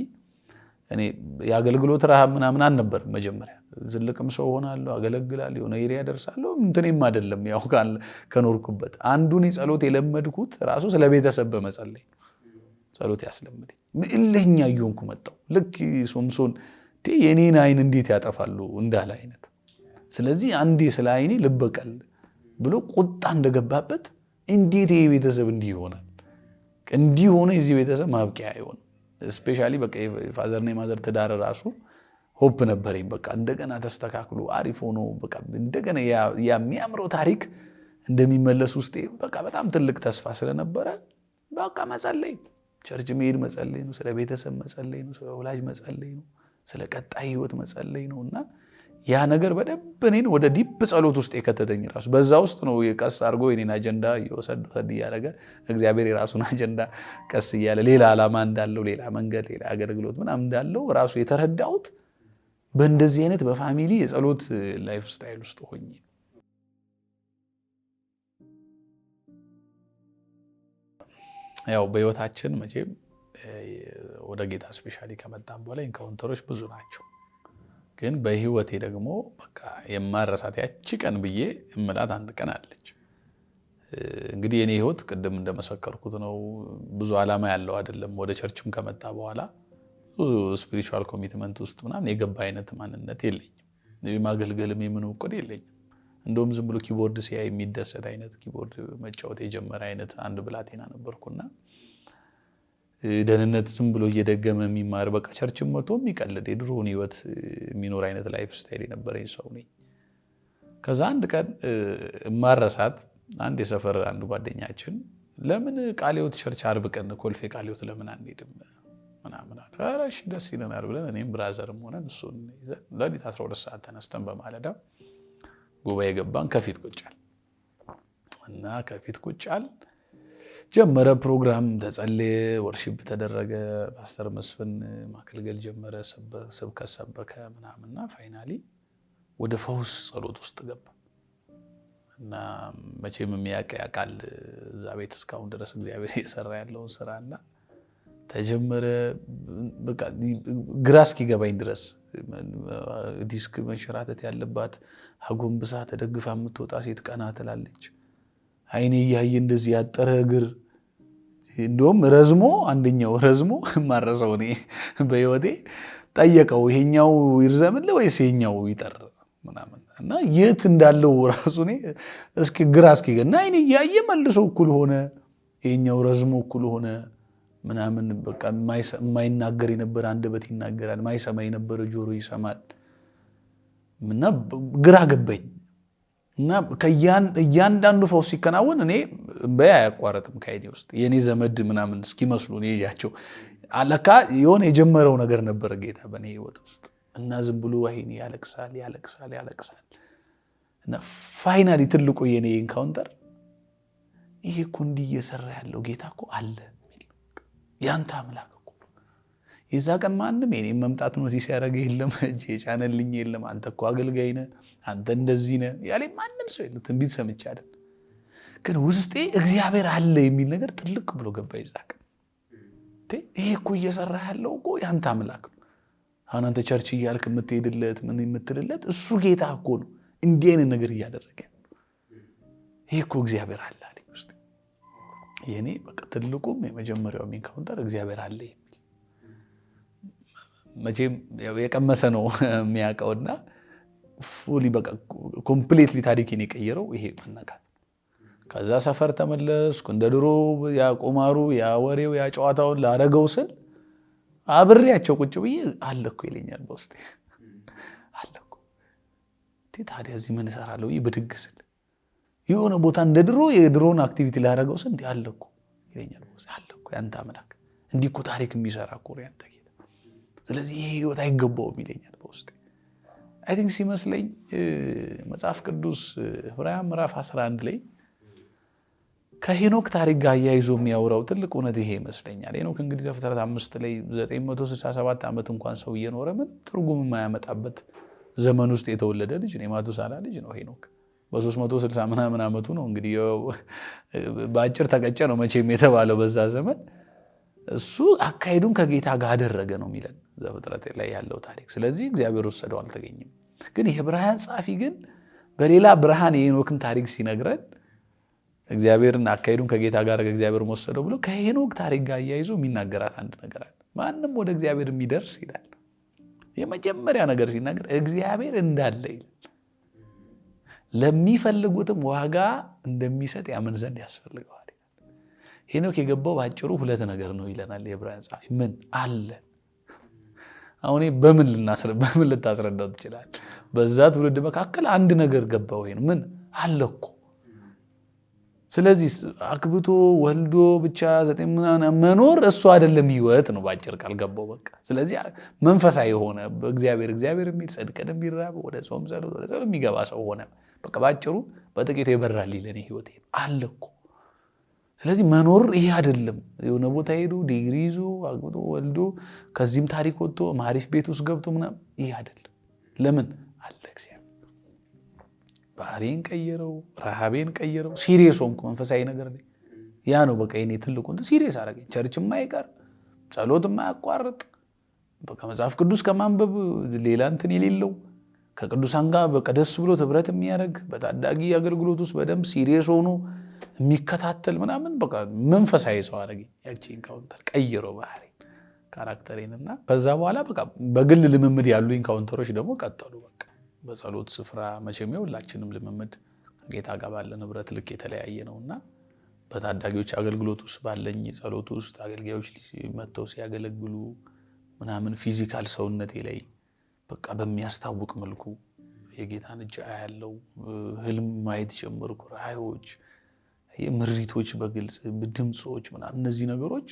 እኔ የአገልግሎት ረሃብ ምናምን አልነበር። መጀመሪያ ዝልቅም ሰው ሆናለሁ፣ አገለግላለሁ፣ የሆነ ኤሪያ ደርሳለሁ። እንትኔም አይደለም ያው ከኖርኩበት አንዱን ጸሎት የለመድኩት ራሱ ስለ ቤተሰብ በመጸለይ ጸሎት ያስለምደኝ ምእልህኛ እየሆንኩ መጣሁ። ልክ ሶምሶን የኔን አይን እንዴት ያጠፋሉ እንዳለ አይነት። ስለዚህ አንዴ ስለ አይኔ ልበቀል ብሎ ቁጣ እንደገባበት እንዴት ይሄ ቤተሰብ እንዲህ ይሆናል? እንዲህ ሆነ የዚህ ቤተሰብ ማብቂያ አይሆንም። ስፔሻሊ በቃ ፋዘርና የማዘር ትዳር ራሱ ሆፕ ነበረኝ። በቃ እንደገና ተስተካክሎ አሪፍ ሆኖ በቃ እንደገና የሚያምረው ታሪክ እንደሚመለስ ውስጤ በቃ በጣም ትልቅ ተስፋ ስለነበረ በቃ መጸለይ፣ ቸርች መሄድ መጸለይ ነው፣ ስለ ቤተሰብ መጸለይ ነው፣ ስለ ወላጅ መጸለይ ነው፣ ስለ ቀጣይ ህይወት መጸለይ ነው እና ያ ነገር በደንብ እኔን ወደ ዲፕ ጸሎት ውስጥ የከተተኝ ራሱ በዛ ውስጥ ነው። ቀስ አድርጎ የኔን አጀንዳ እየወሰድ እያደረገ እግዚአብሔር የራሱን አጀንዳ ቀስ እያለ ሌላ ዓላማ እንዳለው፣ ሌላ መንገድ፣ ሌላ አገልግሎት ምናምን እንዳለው ራሱ የተረዳሁት በእንደዚህ አይነት በፋሚሊ የጸሎት ላይፍ ስታይል ውስጥ ሆኜ። ያው በህይወታችን መቼም ወደ ጌታ ስፔሻሊ ከመጣን በኋላ ኢንካውንተሮች ብዙ ናቸው። ግን በህይወቴ ደግሞ በቃ የማረሳት ያቺ ቀን ብዬ እምላት አንድ ቀን አለች። እንግዲህ የኔ ህይወት ቅድም እንደመሰከርኩት ነው፣ ብዙ ዓላማ ያለው አይደለም። ወደ ቸርችም ከመጣ በኋላ ብዙ ስፒሪቹዋል ኮሚትመንት ውስጥ ምናምን የገባ አይነት ማንነት የለኝም። ማገልገልም የምን እውቀት የለኝም። እንደውም ዝም ብሎ ኪቦርድ ሲያይ የሚደሰት አይነት ኪቦርድ መጫወት የጀመረ አይነት አንድ ብላቴና ነበርኩና ደህንነት ዝም ብሎ እየደገመ የሚማር በቃ ቸርችም መቶ የሚቀልድ የድሮውን ህይወት የሚኖር አይነት ላይፍ ስታይል የነበረኝ ሰው ነኝ። ከዛ አንድ ቀን ማረሳት አንድ የሰፈር አንድ ጓደኛችን ለምን ቃልዮት ቸርች አርብ ቀን ኮልፌ ቃልዮት ለምን አንሄድም ምናምን አለ። ኧረ እሺ ደስ ይለናል ብለን እኔም ብራዘርም ሆነን እሱን ይዘን ለሊት 12 ሰዓት ተነስተን በማለዳ ጉባኤ ገባን። ከፊት ቁጫል እና ከፊት ቁጫል ጀመረ። ፕሮግራም ተጸለየ፣ ወርሺፕ ተደረገ። ፓስተር መስፍን ማገልገል ጀመረ፣ ስብከት ሰበከ ምናምንና ፋይናሊ ወደ ፈውስ ጸሎት ውስጥ ገባ እና መቼም የሚያውቅ ያውቃል እዛ ቤት እስካሁን ድረስ እግዚአብሔር እየሰራ ያለውን ስራና ተጀመረ። በቃ ግራ እስኪገባኝ ድረስ ዲስክ መንሸራተት ያለባት አጎንብሳ ተደግፋ የምትወጣ ሴት ቀና ትላለች። አይኔ እያየ እንደዚህ ያጠረ እግር እንደውም ረዝሞ አንደኛው ረዝሞ ማረሰው እኔ በህይወቴ ጠየቀው፣ ይሄኛው ይርዘምልህ ወይስ ይሄኛው ይጠር ምናምን እና የት እንዳለው ራሱ እኔ እስኪ ግራ እስኪገና አይኔ እያየ መልሶ እኩል ሆነ፣ ይሄኛው ረዝሞ እኩል ሆነ ምናምን በቃ የማይናገር የነበረ አንደበት ይናገራል፣ ማይሰማ የነበረ ጆሮ ይሰማል እና ግራ ገባኝ። እና እያንዳንዱ ፈውስ ሲከናወን እኔ በያ አያቋረጥም ከአይኔ ውስጥ የኔ ዘመድ ምናምን እስኪመስሉ እኔ ይዣቸው አለካ የሆነ የጀመረው ነገር ነበር ጌታ በእኔ ህይወት ውስጥ እና ዝም ብሎ አይኔ ያለቅሳል ያለቅሳል ያለቅሳል እና ፋይናሊ ትልቁ የኔ ኢንካውንተር ይሄ እኮ እንዲህ እየሰራ ያለው ጌታ እኮ አለ ያንተ አምላክ እኮ የዛ ቀን ማንም የኔ መምጣት ነው ሲያረጋ የለም እጄ ጫነልኝ የለም አንተ እኮ አገልጋይ ነህ አንተ እንደዚህ ነህ ያለኝ ማንም ሰው የለም ትንቢት ሰምቼ አይደል ግን ውስጤ እግዚአብሔር አለ የሚል ነገር ጥልቅ ብሎ ገባ ይዛቅ ይሄ እኮ እየሰራ ያለው እኮ ያንተ አምላክ ነው አሁን አንተ ቸርች እያልክ የምትሄድለት ምን የምትልለት እሱ ጌታ እኮ ነው እንዲህ አይነት ነገር እያደረገ ይሄ እኮ እግዚአብሔር አለ አለኝ ውስጥ የኔ በቃ ትልቁም የመጀመሪያው ኢንካውንተር እግዚአብሔር አለ የሚል መቼም የቀመሰ ነው የሚያውቀውና ፉሊ በቃ ኮምፕሊትሊ ታሪክን የቀየረው ይሄ መነካት ከዛ ሰፈር ተመለስኩ እንደ ድሮ ያ ቆማሩ ያ ወሬው ያ ጨዋታውን ላረገው ስል አብሬያቸው ቁጭ ብዬ አለኩ ይለኛል በውስጤ አለኩ ታዲያ እዚህ ምን እሰራለሁ ብድግ ስል የሆነ ቦታ እንደ ድሮ የድሮን አክቲቪቲ ላረገው ስል እንዴ አለኩ ይለኛል በውስጤ አለኩ ያንተ አምላክ እንዲህ እኮ ታሪክ የሚሰራ እኮ ያንተ ጌታ ስለዚህ ይሄ ህይወት አይገባውም ይለኛል በውስጤ አይ ቲንክ ሲመስለኝ መጽሐፍ ቅዱስ ዕብራውያን ምዕራፍ 11 ላይ ከሄኖክ ታሪክ ጋር ያይዞ የሚያወራው ትልቅ እውነት ይሄ ይመስለኛል ሄኖክ እንግዲህ ዘፍጥረት 5 ላይ 967 ዓመት እንኳን ሰው እየኖረ ምን ትርጉም የማያመጣበት ዘመን ውስጥ የተወለደ ልጅ ነው የማቱሳላ ልጅ ነው ሄኖክ በ360 ምናምን ዓመቱ ነው እንግዲህ በአጭር ተቀጨ ነው መቼም የተባለው በዛ ዘመን እሱ አካሄዱን ከጌታ ጋር አደረገ ነው የሚለን ዘፍጥረት ላይ ያለው ታሪክ ስለዚህ እግዚአብሔር ወሰደው አልተገኘም ግን የዕብራውያን ጻፊ ግን በሌላ ብርሃን የሄኖክን ታሪክ ሲነግረን እግዚአብሔርን አካሄዱን ከጌታ ጋር እግዚአብሔር ወሰደው ብሎ ከሄኖክ ታሪክ ጋር ያይዞ የሚናገራት አንድ ነገር አለ ማንንም ወደ እግዚአብሔር የሚደርስ ይላል የመጀመሪያ ነገር ሲናገር እግዚአብሔር እንዳለ ይላል ለሚፈልጉትም ዋጋ እንደሚሰጥ ያምን ዘንድ ያስፈልገዋል ሄኖክ የገባው ባጭሩ ሁለት ነገር ነው ይለናል የዕብራውያን ጻፊ ምን አለ አሁን በምን ልታስረዳው ትችላለህ በዛ ትውልድ መካከል አንድ ነገር ገባው ይሄን ምን አለ እኮ ስለዚህ አክብቶ ወልዶ ብቻ 9 መኖር እሱ አይደለም ህይወት ነው ባጭር ቃል ገባው በቃ ስለዚህ መንፈሳዊ ሆነ በእግዚአብሔር የሚል ጽድቅን ቢራብ ወደ ጾም ጸሎት ወደ ጸሎት የሚገባ ሰው ሆነ በቃ ባጭሩ በጥቂቱ ይበራልኝ ለኔ ህይወት አለ እኮ ስለዚህ መኖር ይሄ አይደለም የሆነ ቦታ ሄዶ ዲግሪ ይዞ አግብቶ ወልዶ ከዚህም ታሪክ ወጥቶ ማሪፍ ቤት ውስጥ ገብቶ ምናምን ይሄ አይደለም ለምን አለ እግዚአብሔር ባህሪን ቀየረው ረሃቤን ቀየረው ሲሪየስ ሆንኩ መንፈሳዊ ነገር ላይ ያ ነው በቃ የኔ ትልቁ እንደ ሲሪየስ አደረገኝ ቸርች የማይቀር ጸሎት የማያቋርጥ በቃ መጽሐፍ ቅዱስ ከማንበብ ሌላ እንትን የሌለው ከቅዱሳን ጋር በቃ ደስ ብሎ ህብረት የሚያደርግ በታዳጊ አገልግሎት ውስጥ በደንብ ሲሪየስ ሆኖ የሚከታተል ምናምን በቃ መንፈሳዊ ሰው አደረገኝ ያቺ ኢንካውንተር ቀየረው ባህሪ ካራክተሬንና ከዛ በኋላ በቃ በግል ልምምድ ያሉ ኢንካውንተሮች ደግሞ ቀጠሉ በቃ በጸሎት ስፍራ መቼም ሁላችንም ልምምድ ጌታ ጋር ባለን ህብረት ልክ የተለያየ ነውና በታዳጊዎች አገልግሎት ውስጥ ባለኝ ጸሎት ውስጥ አገልጋዮች መተው ሲያገለግሉ ምናምን ፊዚካል ሰውነቴ ላይ በቃ በሚያስታውቅ መልኩ የጌታን እጅ ያለው ህልም ማየት ጀመርኩ ራእዮች ምሪቶች በግልጽ ድምጾች ምናምን እነዚህ ነገሮች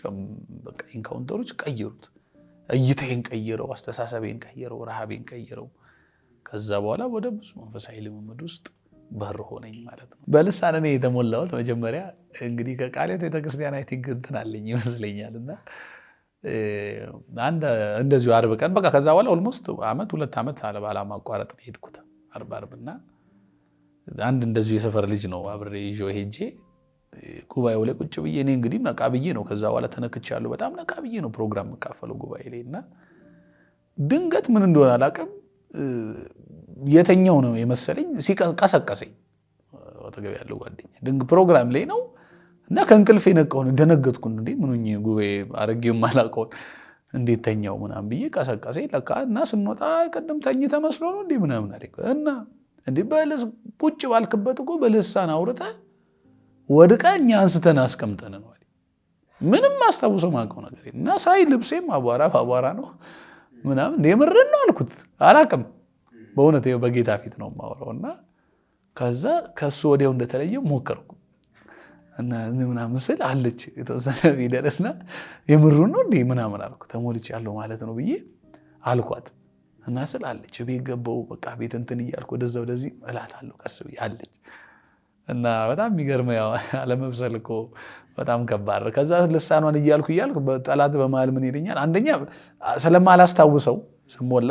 በቃ ኢንካውንተሮች ቀየሩት እይታዬን ቀየረው አስተሳሰቤን ቀየረው ረሃቤን ቀየረው ከዛ በኋላ ወደ ብዙ መንፈሳዊ ልምምድ ውስጥ በር ሆነኝ ማለት ነው በልሳን እኔ የተሞላሁት መጀመሪያ እንግዲህ ከቃልዮት ቤተክርስቲያን አይ ቲንክ እንትን አለኝ ይመስለኛልና አንድ እንደዚሁ ዓርብ ቀን በቃ ከዛ በኋላ ኦልሞስት አመት 2 አመት ባለማቋረጥ ሄድኩት ዓርብና አንድ እንደዚሁ የሰፈር ልጅ ነው አብሬ ይዤው ሄጄ ጉባኤው ላይ ቁጭ ብዬ እኔ እንግዲህ ነቃ ብዬ ነው ከዛ በኋላ ተነክቻለሁ በጣም ነቃ ብዬ ነው ፕሮግራም መካፈለው ጉባኤ ላይና ድንገት ምን እንደሆነ አላውቅም የተኛው ነው የመሰለኝ ሲቀሰቀሰኝ ወተገብ ያለው ጓደኛ ድንግ ፕሮግራም ላይ ነው እና ከእንቅልፌ ነቃው ደነገጥኩ እንዴ ምን ሆኜ ጉባኤ አረጋው ማላቀው እንዴት ተኛው ምናምን ብዬ ቀሰቀሰኝ ለካ እና ስንወጣ ቀደም ተኝተ መስሎ ነው እንዴ ምናምን አለኝ እና እንዴ በልስ ቁጭ ባልክበት እኮ በልሳን አውርተ ወድቀኛ አንስተን አስቀምጠን ነው አለኝ ምንም አስተውሰው ማቀው ነገር እና ሳይ ልብሴም አቧራ ነው ምናምን የምርን ነው አልኩት አላቅም በእውነት በጌታ ፊት ነው ማወራውና ከዛ ከሱ ወዲያው እንደተለየ ሞከርኩ እና ምናምን ስል አለች የተወሰነ ቪዲዮና የምሩን ነው እንዴ ምናምን አልኩ ተሞልጭ ያለው ማለት ነው ብዬ አልኳት እና ስል አለች ቤት ገባው በቃ ቤት እንትን ይያልኩ ወደዛው ወደዚህ እላታለሁ ቀስ ብዬ አለች እና በጣም የሚገርም ያው አለመብሰል እኮ በጣም ከባድ ነው። ከዛ ልሳኗን እያልኩ ጠላት በመሀል ምን ይለኛል፣ አንደኛ ስለማላስታውሰው ስሞላ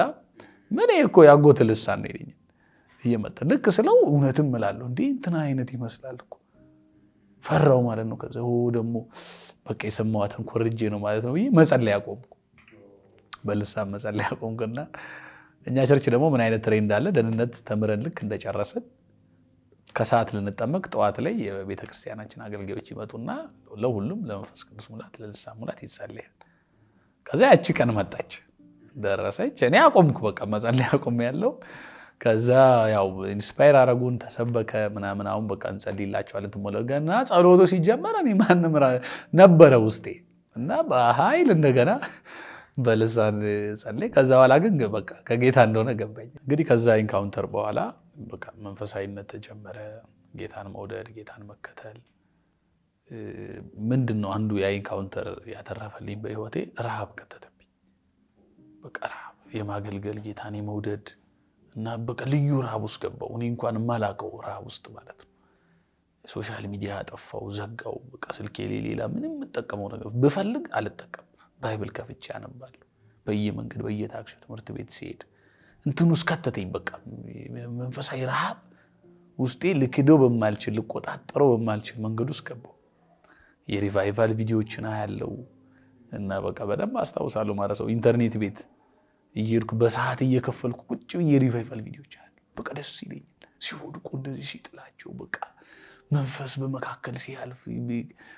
ምን እኮ ያጎት ልሳን ነው ይለኛል እየመጣ ልክ ስለው እውነትም እላለሁ እንዴ እንትና አይነት ይመስላል እኮ ፈራው ማለት ነው። ከዛ ደግሞ በቃ የሰማዋትን ኮርጄ ነው ማለት ነው ብዬ መጸለይ አቆምኩ። በልሳን መጸለይ አቆምኩና እኛ ቸርች ደግሞ ምን አይነት ትሬንድ አለ፣ ደህንነት ተምረን ልክ እንደጨረስን ከሰዓት ልንጠመቅ ጠዋት ላይ የቤተክርስቲያናችን አገልጋዮች ይመጡና ለሁሉም ለመንፈስ ቅዱስ ሙላት ለልሳን ሙላት ይጸልያል። ከዛ ያቺ ቀን መጣች ደረሰች። እኔ አቆምኩ በቃ መጸለይ አቆም ያለው። ከዛ ያው ኢንስፓየር አረጉን ተሰበከ ምናምን። አሁን በቃ እንጸልይላቸዋለን ትሞለገና ጸሎቱ ሲጀመር እኔ ማንም ነበረ ውስጤ እና በኃይል እንደገና በልሳን ጸለይ። ከዛ በኋላ ግን በቃ ከጌታ እንደሆነ ገባኝ። እንግዲህ ከዛ ኢንካውንተር በኋላ በቃ መንፈሳዊነት ተጀመረ። ጌታን መውደድ፣ ጌታን መከተል። ምንድነው አንዱ ያ ኢንካውንተር ያተረፈልኝ በህይወቴ ረሃብ ከተተብኝ። በቃ ረሃብ የማገልገል ጌታን የመውደድ እና በቃ ልዩ ረሃብ ውስጥ ገባው። እኔ እንኳን የማላውቀው ረሃብ ውስጥ ማለት ነው። ሶሻል ሚዲያ አጠፋው፣ ዘጋው። በቃ ስልኬ ሌላ ምንም የምጠቀመው ነገር ብፈልግ አልጠቀም። ባይብል ከፍቼ አነባለሁ። በየመንገድ በየታክሲ ትምህርት ቤት ሲሄድ እንትን ውስጥ ከተተኝ። በቃ መንፈሳዊ ረሃብ ውስጤ ልክደው በማልችል ልቆጣጠረው በማልችል መንገድ ውስጥ ገባው። የሪቫይቫል ቪዲዮዎችን አያለው እና በቃ በደንብ አስታውሳለሁ ማለት ነው። ኢንተርኔት ቤት እየሄድኩ በሰዓት እየከፈልኩ ቁጭ ብዬ የሪቫይቫል ቪዲዮዎች አያለው። በቃ ደስ ይለኛል። ሲወድቁ እንደዚህ ሲጥላቸው በቃ መንፈስ በመካከል ሲያልፍ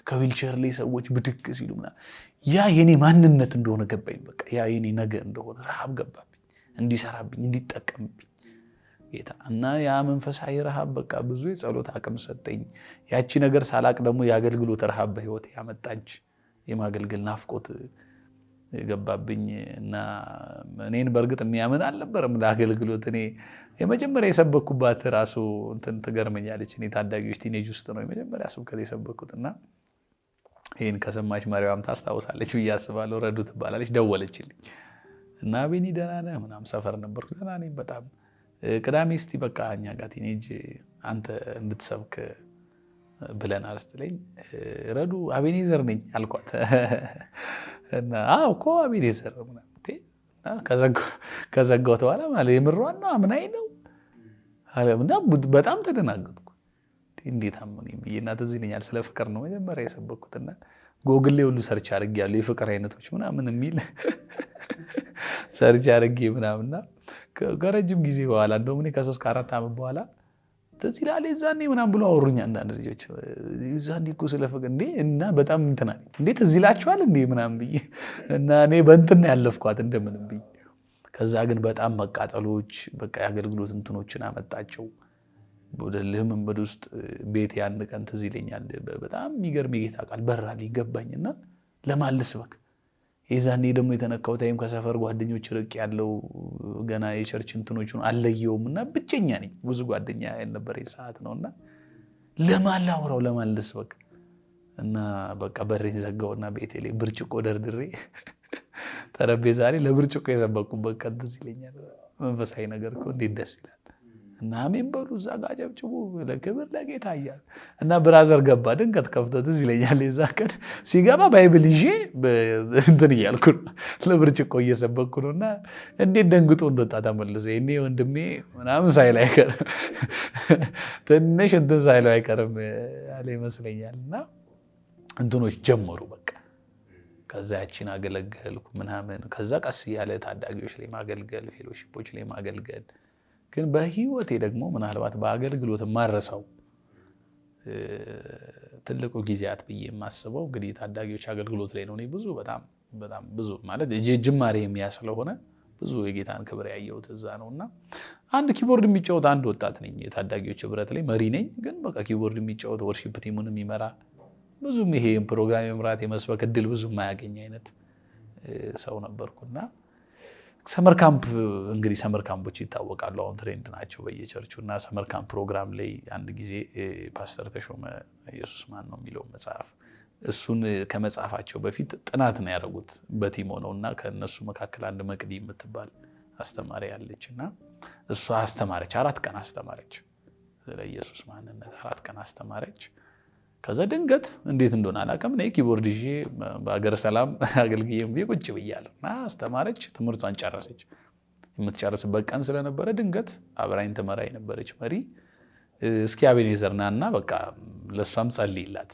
ከዊልቸር ላይ ሰዎች ብድግ ሲሉ ምናምን ያ የኔ ማንነት እንደሆነ ገባኝ። በቃ ያ የኔ ነገ እንደሆነ ረሃብ ገባብኝ፣ እንዲሰራብኝ እንዲጠቀምብኝ ጌታ እና ያ መንፈሳዊ ረሃብ በቃ ብዙ የጸሎት አቅም ሰጠኝ። ያቺ ነገር ሳላቅ ደግሞ የአገልግሎት ረሃብ በህይወት ያመጣች የማገልገል ናፍቆት ገባብኝ እና እኔን በእርግጥ የሚያምን አልነበረም ለአገልግሎት። እኔ የመጀመሪያ የሰበኩባት ራሱ እንትን ትገርመኛለች። እኔ ታዳጊዎች ቲኔጅ ውስጥ ነው የመጀመሪያ ስብከት የሰበኩትና ይህን ከሰማች ማርያም ታስታውሳለች ብዬ አስባለሁ። ረዱ ትባላለች። ደወለችልኝ እና ቤኒ ደህና ነህ ምናምን፣ ሰፈር ነበርኩ። ደህና ነኝ በጣም ቅዳሜ እስቲ በቃ እኛ ጋር ቲኔጅ አንተ እንድትሰብክ ብለናል ስትለኝ ረዱ አቤኔዘር ነኝ አልኳት እና አዎ እኮ አቤኔዘር ምናምን ከዘጋሁት በኋላ ማለት የምሯን ነው አምናኝ ነው እና በጣም ተደናገጥኩ። እንዴት አመነኝ ብዬ እና ትዝ ይለኛል ስለ ፍቅር ነው መጀመሪያ የሰበኩትና ጎግል ላይ ሁሉ ሰርች አድርጌያለሁ የፍቅር አይነቶች ምናምን የሚል ሰርች አድርጌ ምናምንና ከረጅም ጊዜ በኋላ እንደውም እኔ ከ3 ከ4 ዓመት በኋላ ትዝ ይላል የዛኔ ምናምን ብሎ አወሩኝ አንዳንድ ልጆች። የዛኔ እኮ ስለ ፍቅር እንዴ እና በጣም እንትና እንዴ ትዝ ይላችኋል እንዴ ምናምን ብዬ እና እኔ በእንትን ያለፍኳት እንደምንም ብዬ። ከዛ ግን በጣም መቃጠሎች በቃ የአገልግሎት እንትኖችን አመጣቸው ወደ ልምምድ ውስጥ። ቤት ያን ቀን ትዝ ይለኛል በጣም የሚገርም የጌታ ቃል በራልኝ ገባኝና ለማልስ በቃ የዛኔ ደግሞ የተነካው ታይም ከሰፈር ጓደኞች ርቅ ያለው ገና የቸርች እንትኖቹን አለየውም እና ብቸኛ ነኝ። ብዙ ጓደኛ ያልነበረኝ ሰዓት ነውና ለማን ላውራው ለማን ልስበክ እና በቃ በሬን ዘጋውና ቤቴ ላይ ብርጭቆ ደርድሬ ጠረጴዛ ላይ ለብርጭቆ የሰበኩበት ቀን ትዝ ይለኛል። መንፈሳዊ ነገር እኮ እንዴት ደስ ይላል። እና አሜን በሉ እዛ ጋር ጨብጭቡ ለክብር ለጌታ እያለ እና ብራዘር ገባ ድንገት ከፍቶ ትዝ ይለኛል። የዛ ቀን ሲገባ ባይብል ይዤ እንትን እያልኩ ለብርጭቆ እየሰበኩ ነው እና እንዴት ደንግጦ እንደወጣ ተመልሶ የኔ ወንድሜ ምናምን ሳይል አይቀርም ትንሽ እንትን ሳይለው አይቀርም ያለ ይመስለኛል። እና እንትኖች ጀመሩ በቃ ከዛ ያቺን አገለገልኩ ምናምን። ከዛ ቀስ እያለ ታዳጊዎች ላይ ማገልገል፣ ፌሎሺፖች ላይ ማገልገል። ግን በህይወቴ ደግሞ ምናልባት በአገልግሎት ማረሳው ትልቁ ጊዜያት ብዬ የማስበው እንግዲህ ታዳጊዎች አገልግሎት ላይ ነው። እኔ በጣም ብዙ ማለት ጅማሬ የሚያ ስለሆነ ብዙ የጌታን ክብር ያየሁት እዛ ነውና አንድ ኪቦርድ የሚጫወት አንድ ወጣት ነኝ። የታዳጊዎች ህብረት ላይ መሪ ነኝ። ግን በቃ ኪቦርድ የሚጫወት ወርሺፕ ቲሙን የሚመራ ብዙም ይሄ ፕሮግራም የምራት የመስበክ እድል ብዙ የማያገኝ አይነት ሰው ነበርኩና ሰመር ካምፕ እንግዲህ ሰመር ካምፖች ይታወቃሉ፣ አሁን ትሬንድ ናቸው በየቸርቹ እና ሰመር ካምፕ ፕሮግራም ላይ አንድ ጊዜ ፓስተር ተሾመ ኢየሱስ ማን ነው የሚለው መጽሐፍ እሱን ከመጽሐፋቸው በፊት ጥናት ነው ያደረጉት በቲም ሆነውና ከነሱ መካከል አንድ መቅዲ የምትባል አስተማሪ ያለችና እሷ አስተማረች። 4 ቀን አስተማረች ስለ ኢየሱስ ማንነት 4 ቀን አስተማረች። ከዛ ድንገት እንዴት እንደሆነ አላውቅም እኔ ኪቦርድ ይዤ በአገረ ሰላም አገልግዬም ቁጭ ብያለሁ እና አስተማረች። ትምህርቷን ጨረሰች። የምትጨርስበት ቀን ስለነበረ ድንገት አብራኝ ተመራ የነበረች መሪ እስኪ አቤኔዘር ናና በቃ ለሷም ጸልይላት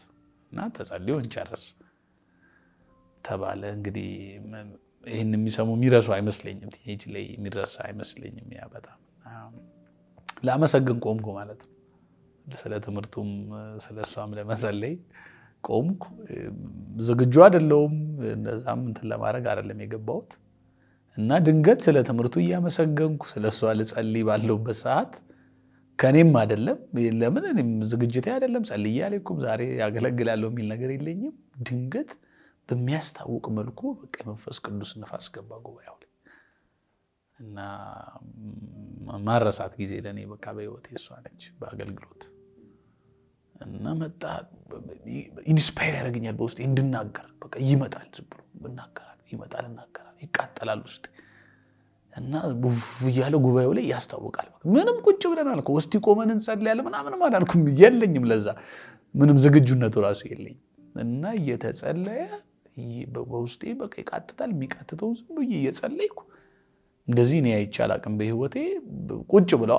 እና ተጸልዮ እንጨርስ ተባለ። እንግዲህ ይሄን የሚሰሙ የሚረሱ አይመስለኝም። ቲኔጅ ላይ የሚረሳ አይመስለኝም። ያ በጣም ላመሰግን ቆምኩ ማለት ነው። ስለ ትምህርቱም ስለሷም ለመጸለይ ቆምኩ። ዝግጁ አይደለሁም እንደዛም እንትን ለማድረግ አይደለም የገባሁት እና ድንገት ስለ ትምህርቱ እያመሰገንኩ ስለሷ ልጸልይ ባለሁበት ሰዓት ከኔም አይደለም ለምን እኔም ዝግጅቴ አይደለም ጸልዬ አልኩም ዛሬ ያገለግላለሁ የሚል ነገር የለኝም። ድንገት በሚያስታውቅ መልኩ በቃ መንፈስ ቅዱስ ነፋስ ገባ ጉባኤው ላይ እና ማረሳት ጊዜ ለኔ በቃ በህይወቴ እሷ ነች በአገልግሎት እና መጣ ኢንስፓየር ያደርገኛል በውስጤ እንድናገር በቃ ይመጣል ዝም ብሎ እናገራለሁ ይመጣል እናገራለሁ ይቃጠላል ውስጤ እና ያለ ጉባኤው ላይ ያስታውቃል። ምንም ቁጭ ብለናል እኮ እስቲ ቆመን እንጸልያለን ምናምን አላልኩም የለኝም ለዛ ምንም ዝግጁነቱ ራሱ የለኝም እና እየተጸለየ በውስጤ በቃ ይቃጥታል። የሚቃጥተው ዝም ብዬ እየጸለይኩ እንደዚህ ነው አይቻል አቅም በህይወቴ ቁጭ ብለው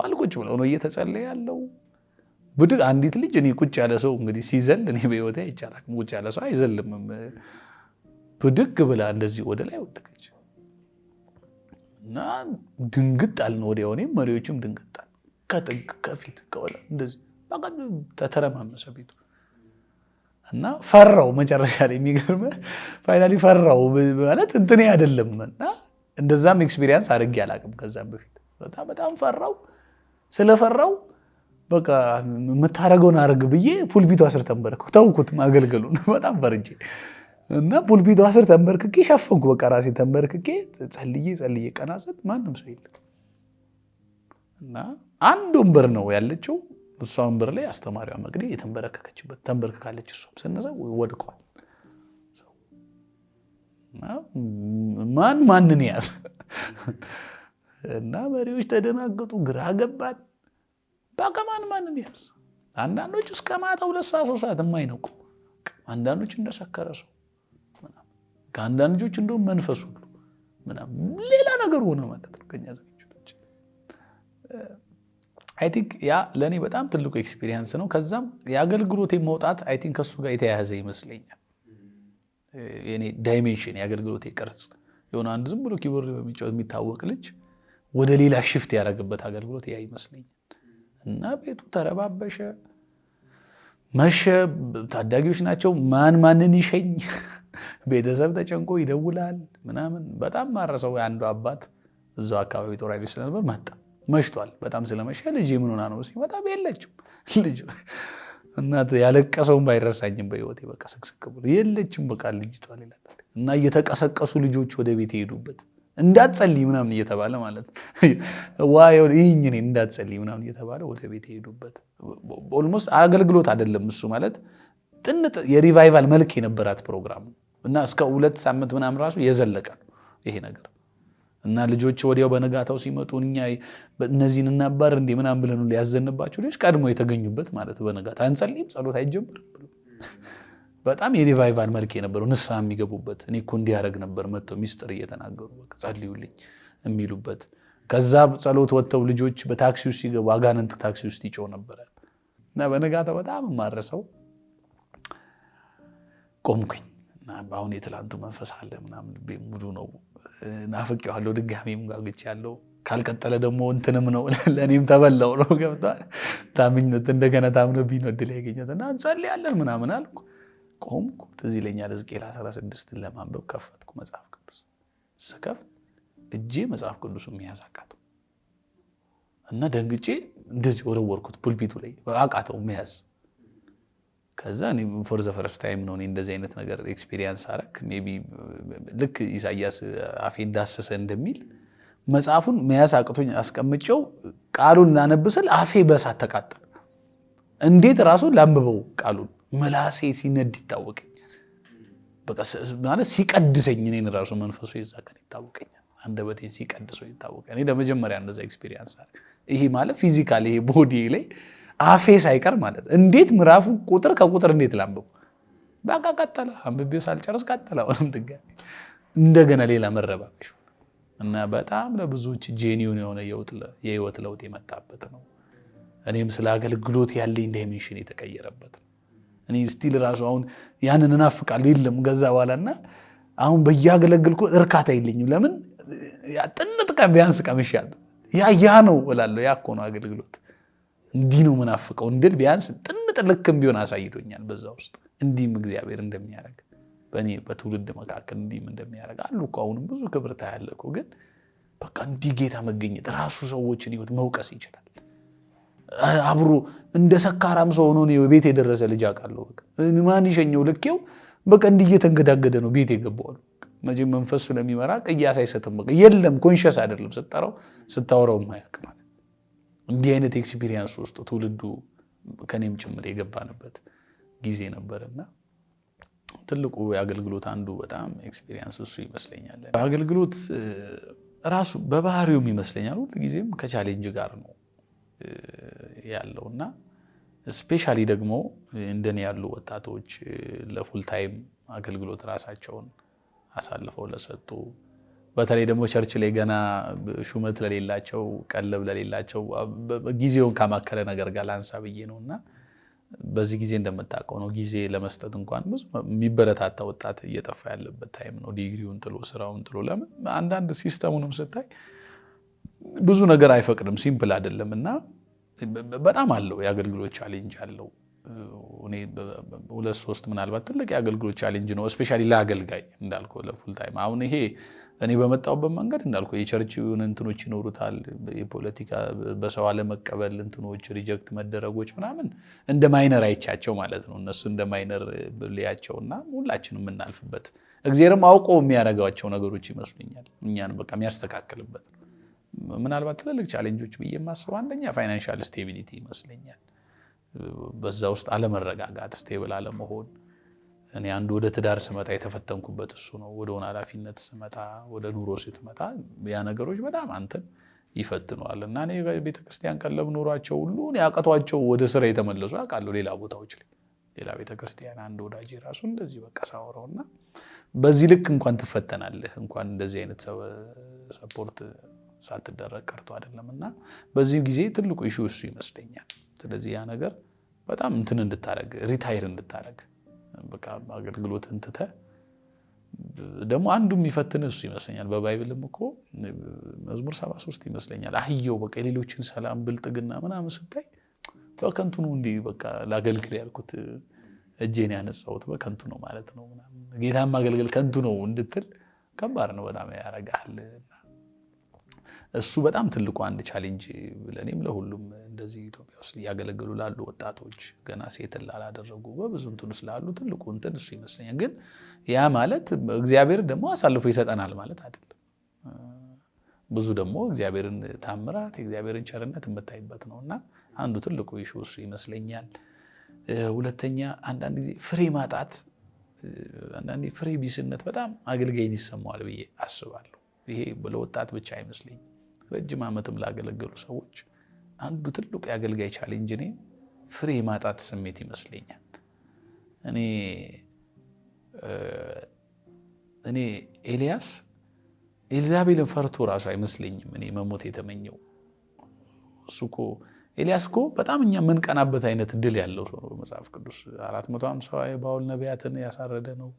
ነው እየተጸለየ ያለው ብድግ አንዲት ልጅ እኔ ቁጭ ያለ ሰው እንግዲህ ሲዘል እኔ በህይወቴ አይቻል አቅም ቁጭ ያለ ሰው አይዘልም ብድግ ብላ እንደዚህ ወደ ላይ ወደቀች እና ድንግጥ አልን ወዲያው እኔም መሪዎችም ድንግጥ አልን ከጥግ ከፊት ከወላ እንደዚህ በቃ ተተረማመሰ ቤቱ እና ፈራው መጨረሻ ላይ የሚገርም ፋይናሊ ፈራው ማለት እንትን አይደለም እና እንደዛም ኤክስፒሪየንስ አድርጌ አላቅም ከዛም በፊት በጣም ፈራው። ስለፈራው በቃ የምታረገውን አርግ ብዬ ፑልፒቱ ስር ተንበረከኩ ተውኩት ማገልገሉን በጣም ፈርጄ እና ፑልፒቱ ስር ተንበርክኬ ሸፈንኩ በቃ ራሴ ተንበርክኬ ጸልዬ ቀናሰት ማንም ሰው የለም እና አንድ ወንበር ነው ያለችው እሷ ወንበር ላይ አስተማሪዋ መቅዲ የተንበረከከችበት ተንበርክካለች እሷም ስነሳ ወድቋል። ማንን ያዝ እና መሪዎች ተደናገጡ ግራ ገባን በቃ ማንን ያዝ አንዳንዶች እስከ ማታ 2 ሰዓት 3 ሰዓት የማይነቁ አንዳንዶች እንደሰከረ ሰው ከአንዳንዶች እንደው መንፈሱ ምናምን ሌላ ነገር ሆነ ማለት ነው ከኛ ዘጆች አይ ቲንክ ያ ለኔ በጣም ትልቁ ኤክስፒሪየንስ ነው። ከዛም የአገልግሎቴ መውጣት አይ ቲንክ ከሱ ጋር የተያያዘ ይመስለኛል የኔ ዳይሜንሽን የአገልግሎቴ ቅርጽ የሆነ አንድ ዝም ብሎ ኪቦርድ በሚጫወት የሚታወቅ ልጅ ወደ ሌላ ሽፍት ያደረገበት አገልግሎት ያ ይመስለኛል እና ቤቱ ተረባበሸ መሸ። ታዳጊዎች ናቸው ማንን ይሸኝ ቤተሰብ ተጨንቆ ይደውላል ምናምን በጣም ማረሰው አንዱ አባት እዛው አካባቢ ጦር ኃይሎች ስለነበር መጣ መሽቷል በጣም ስለመሸ ልጅ ምን ሆና ነው ሲመጣ የለችም ልጅ እናት ያለቀሰውን ባይረሳኝም በህይወቴ በቃ ስቅስቅ ብሎ የለችም በቃ ልጅቷ ሌላ እና እየተቀሰቀሱ ልጆች ወደ ቤት ሄዱበት እንዳትጸልይ ምናምን እየተባለ ማለት ዋይ ይህኝ እኔ እንዳትጸልይ ምናምን እየተባለ ወደ ቤት ሄዱበት። ኦልሞስት አገልግሎት አይደለም እሱ ማለት ጥንት የሪቫይቫል መልክ የነበራት ፕሮግራም እና እስከ 2 ሳምንት ምናምን ራሱ የዘለቀ ይሄ ነገር እና ልጆች ወዲያው በነጋታው ሲመጡ እኛ እነዚህን እናባር እንደ ምናምን ብለን ሊያዘንባቸው ልጅ ቀድሞ የተገኙበት ማለት በነጋታ አንጸልይም ጸሎት አይጀምርም በጣም የሪቫይቫል መልክ የነበረው ንስሐ የሚገቡበት እኔ እኮ እንዲያረግ ነበር መጥተው ሚስጥር እየተናገሩ በቃ ጸልዩልኝ የሚሉበት ከዛ ጸሎት ወጥተው ልጆች በታክሲ ውስጥ ሲገቡ አጋንንት ታክሲ ውስጥ ይጮህ ነበር እና በነጋታው በጣም ማረሰው ቆምኩኝ እና አሁን የትላንቱ መንፈስ አለ ምናምን ሙሉ ነው ናፍቄዋለሁ ድጋሜም ጋግቻለሁ ካልቀጠለ ደግሞ እንትንም ነው ለኔም ተበላው ነው ገብቷል ታምኝነት እንደገና ታምነብኝ ነው ድል ያገኘትና እንጸልያለን ምናምን አልኩ ቆምኩ ትዝ ይለኛል ሕዝቅኤል 16 ለማንበብ ከፈትኩ መጽሐፍ ቅዱስ ስከፍት እጄ መጽሐፍ ቅዱስ የሚያዛቃት እና ደንግጬ እንደዚህ ወረወርኩት ፑልፒቱ ላይ አቃተው መያዝ ከዛ እኔ ፎር ዘ ፈርስት ታይም ነው እንደዚህ አይነት ነገር ኤክስፒሪየንስ አረክ ሜቢ ልክ ኢሳይያስ አፌ እንዳሰሰ እንደሚል መጽሐፉን መያዝ አቅቶኝ አስቀምጬው ቃሉን ላነብስል አፌ በሳት ተቃጠለ እንዴት ራሱ ላንብበው ቃሉን መላሴ ሲነድ ይታወቀኛል በቃ ማለት ሲቀድሰኝ እኔን ራሱ መንፈሱ ይዛቀን ይታወቀኛል አንደበቴን ሲቀድሰው ይታወቀኛል እኔ ለመጀመሪያ እንደዛ ኤክስፒሪየንስ አረክ ይሄ ማለት ፊዚካሊ ይሄ ቦዲ ላይ አፌ ሳይቀር ማለት እንዴት ምዕራፉ ቁጥር ከቁጥር እንዴት ላንብቡ? በቃ ቀጠለ። አንብቤው ሳልጨርስ ቀጠለ። አሁንም ድጋሚ እንደገና ሌላ መረባበሽ እና በጣም ለብዙዎች ጄኒውን የሆነ የህይወት ለውጥ የመጣበት ነው። እኔም ስለ አገልግሎት ያለኝ ዳይሜንሽን የተቀየረበት ነው። እኔ ስቲል ራሱ አሁን ያንን እናፍቃለሁ የለም ገዛ በኋላና አሁን በያገለግልኩ እርካታ የለኝም። ለምን ጥንት ቀን ቢያንስ ቀምሻለሁ። ያ ነው እላለሁ። ያ እኮ ነው አገልግሎት። እንዲህ ነው ምናፍቀው እንድል ቢያንስ ጥንት ልክም ቢሆን አሳይቶኛል። በዛ ውስጥ እንዲህም እግዚአብሔር እንደሚያደርግ በእኔ በትውልድ መካከል እንዲህም እንደሚያደርግ አሉ እኮ አሁንም ብዙ ክብር ታያለህ እኮ። ግን በቃ እንዲህ ጌታ መገኘት ራሱ ሰዎችን ህይወት መውቀስ ይችላል። አብሮ እንደ ሰካራም ሰው ሆኖ ቤት የደረሰ ልጅ አውቃለሁ። ማን ይሸኘው ልኬው በቃ እንዲህ እየተንገዳገደ ነው ቤት የገባው። መቼም መንፈስ ስለሚመራ ቅያስ አይሰጥም። በቃ የለም ኮንሸስ አይደለም ስጠራው ስታወራው ማያውቅ ማለት እንዲህ አይነት ኤክስፒሪየንስ ውስጥ ትውልዱ ከኔም ጭምር የገባንበት ጊዜ ነበርና ትልቁ የአገልግሎት አንዱ በጣም ኤክስፒሪየንስ እሱ ይመስለኛል። አገልግሎት ራሱ በባህሪውም ይመስለኛል ሁሉ ጊዜም ከቻሌንጅ ጋር ነው ያለውና ስፔሻሊ ደግሞ እንደኔ ያሉ ወጣቶች ለፉል ታይም አገልግሎት ራሳቸውን አሳልፈው ለሰጡ በተለይ ደግሞ ቸርች ላይ ገና ሹመት ለሌላቸው ቀለብ ለሌላቸው ጊዜውን ካማከለ ነገር ጋር ላንሳ ብዬ ነውና በዚህ ጊዜ እንደምታውቀው ነው ጊዜ ለመስጠት እንኳን ብዙ የሚበረታታ ወጣት እየጠፋ ያለበት ታይም ነው። ዲግሪውን ጥሎ ስራውን ጥሎ ለምን አንዳንድ ሲስተሙንም ስታይ ብዙ ነገር አይፈቅድም፣ ሲምፕል አይደለምና በጣም አለው የአገልግሎት ቻሌንጅ አለው። እኔ 2-3 ምናልባት ትልቅ የአገልግሎት ቻሌንጅ ነው ስፔሻሊ ለአገልጋይ እንዳልከው ለፉል ታይም። አሁን ይሄ እኔ በመጣሁበት መንገድ እንዳልከው የቸርች እንትኖች ይኖሩታል፣ የፖለቲካ በሰው አለመቀበል እንትኖች ሪጀክት መደረጎች ምናምን እንደ ማይነር አይቻቸው ማለት ነው። እነሱ እንደ ማይነር ልያቸውና ሁላችንም የምናልፍበት እግዚአብሔርም አውቆ የሚያደርጋቸው ነገሮች ይመስሉኛል። እኛን በቃ የሚያስተካክልበት ነው። ምናልባት ትልልቅ ቻሌንጆች ብዬ የማስበው አንደኛ ፋይናንሻል ስቴቢሊቲ ይመስለኛል። በዛ ውስጥ አለመረጋጋት፣ ስቴብል አለመሆን። እኔ አንዱ ወደ ትዳር ስመጣ የተፈተንኩበት እሱ ነው። ወደ ሆነ ኃላፊነት ስመጣ፣ ወደ ኑሮ ስትመጣ ያ ነገሮች በጣም አንተን ይፈትነዋል። እና እኔ ቤተክርስቲያን ቀለብ ኖሯቸው ሁሉ ያቀቷቸው ወደ ስራ የተመለሱ አውቃለሁ። ሌላ ቦታዎች ላይ ሌላ ቤተክርስቲያን አንድ ወዳጄ ራሱ እንደዚህ በቃ ሳወራውና በዚህ ልክ እንኳን ትፈተናለህ እንኳን እንደዚህ አይነት ሰፖርት ሳትደረግ ቀርቶ አይደለምና በዚህ ጊዜ ትልቁ ኢሹ እሱ ይመስለኛል። ስለዚህ ያ ነገር በጣም እንትን እንድታረግ ሪታየር እንድታረግ በቃ አገልግሎትን ትተህ ደግሞ አንዱ የሚፈትን እሱ ይመስለኛል። በባይብልም እኮ መዝሙር 73 ይመስለኛል አህየው በቃ የሌሎችን ሰላም ብልጥግና ምናምን ስታይ በከንቱ ነው እንዲህ በቃ ላገልግል ያልኩት እጄን ያነሳሁት በከንቱ ነው ማለት ነው ምናምን ጌታን ማገልገል ከንቱ ነው እንድትል ከባድ ነው በጣም ያረጋል። እሱ በጣም ትልቁ አንድ ቻሌንጅ ለኔም ለሁሉም እንደዚህ ኢትዮጵያ ውስጥ ያገለግሉ ላሉ ወጣቶች ገና ሴትል ላላደረጉ በብዙ እንትን ስላሉ ትልቁ እንትን እሱ ይመስለኛል። ግን ያ ማለት እግዚአብሔር ደግሞ አሳልፎ ይሰጠናል ማለት አይደለም። ብዙ ደግሞ እግዚአብሔርን ታምራት የእግዚአብሔርን ቸርነት የምታይበት ነውና አንዱ ትልቁ ኢሹ እሱ ይመስለኛል። ሁለተኛ አንዳንድ ጊዜ ፍሬ ማጣት፣ አንዳንድ ፍሬ ቢስነት በጣም አገልጋይን ይሰማዋል ብዬ አስባለሁ። ይሄ ለወጣት ብቻ አይመስለኝም። ረጅም ዓመትም ላገለገሉ ሰዎች አንዱ ትልቁ የአገልጋይ ቻሌንጅ እኔ ፍሬ ማጣት ስሜት ይመስለኛል። እኔ ኤልያስ ኤልዛቤልን ፈርቶ ራሱ አይመስለኝም እኔ መሞት የተመኘው። እሱ እኮ ኤልያስ እኮ በጣም እኛ የምንቀናበት አይነት ድል ያለው ሰው ነው። በመጽሐፍ ቅዱስ 450 የባውል ነቢያትን ያሳረደ ነው፣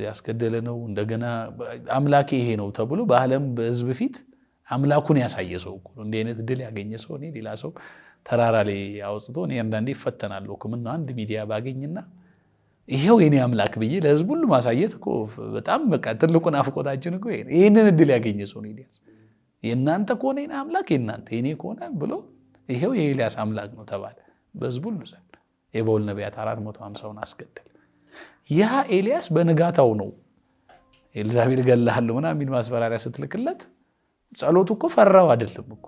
ያስገደለ ነው። እንደገና አምላኬ ይሄ ነው ተብሎ በዓለም በሕዝብ ፊት አምላኩን ያሳየ ሰው እኮ ነው። እንዲህ አይነት ድል ያገኘ ሰው እኔ ሌላ ሰው ተራራ ላይ አውጥቶ እኔ አንዳንዴ ይፈተናለሁ እኮ ምን አንድ ሚዲያ ባገኝና ይሄው የኔ አምላክ ብዬ ለሕዝብ ሁሉ ማሳየት እኮ በጣም በቃ ትልቁ ናፍቆታችን እኮ ይሄንን እድል ያገኘ ሰው ነው ኤልያስ። የእናንተ ከሆነ የኔ አምላክ የእናንተ የኔ ከሆነ ብሎ ይሄው የኤልያስ አምላክ ነው ተባለ በሕዝብ ሁሉ ዘንድ። የባውል ነቢያት 450ውን አስገደለ። ያ ኤልያስ በንጋታው ነው ኤልዛቤል ገላለሁ ምናምን የሚል ማስፈራሪያ ስትልክለት ጸሎቱ እኮ ፈራው አይደለም እኮ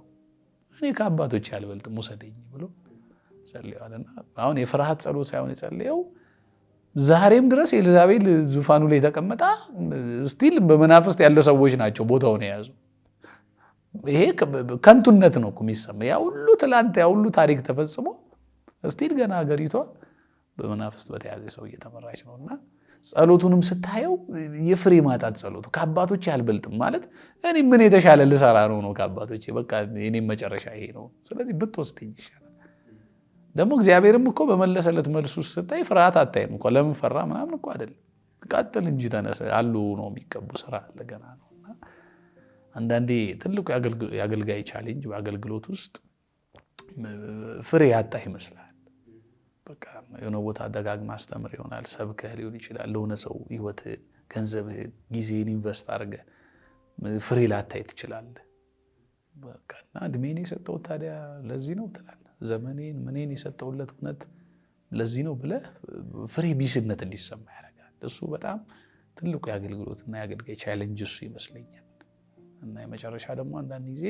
እኔ ከአባቶች ያልበልጥም ውሰደኝ ብሎ ጸልየዋልና አሁን የፍርሃት ጸሎት ሳይሆን የጸለየው ዛሬም ድረስ ኤልዛቤል ዙፋኑ ላይ ተቀመጣ ስቲል በመናፍስት ያለ ሰዎች ናቸው ቦታውን የያዙ ይሄ ከንቱነት ነው እኮ የሚሰማው። ያ ሁሉ ትላንት ያ ሁሉ ታሪክ ተፈጽሞ እስቲል ገና ሀገሪቷ በመናፍስት በተያዘ ሰው እየተመራች ነውና ጸሎቱንም ስታየው የፍሬ ማጣት ጸሎቱ ከአባቶቼ አልበልጥም ማለት እኔ ምን የተሻለ ልሰራ ነው ከአባቶቼ በቃ የኔም መጨረሻ ይሄ ነው፣ ስለዚህ ብትወስደኝ ይሻላል። ደግሞ እግዚአብሔርም እኮ በመለሰለት መልሱ ስታይ ፍርሃት አታይም እኮ ለምን ፈራ ምናምን እኮ አይደለም፣ ቀጥል እንጂ ተነስ አሉ ነው የሚቀቡ ስራ አለ ገና ነው። አንዳንዴ ትልቁ የአገልጋይ ቻሌንጅ በአገልግሎት ውስጥ ፍሬ ያጣ ይመስላል። በቃ የሆነ ቦታ ደጋግማ አስተምር ይሆናል፣ ሰብከህ ሊሆን ይችላል፣ ለሆነ ሰው ህይወትህን፣ ገንዘብህን፣ ጊዜህን ኢንቨስት አድርገህ ፍሬ ላታይ ትችላለህ። በቃና እድሜን የሰጠሁት ታዲያ ለዚህ ነው ትላለህ፣ ዘመኔን ምኔን የሰጠሁለት እውነት ለዚህ ነው ብለህ ፍሬ ቢስነት እንዲሰማ ያደርጋል። እሱ በጣም ትልቁ የአገልግሎትና የአገልጋይ ቻሌንጅ እሱ ይመስለኛል። እና የመጨረሻ ደግሞ አንዳንድ ጊዜ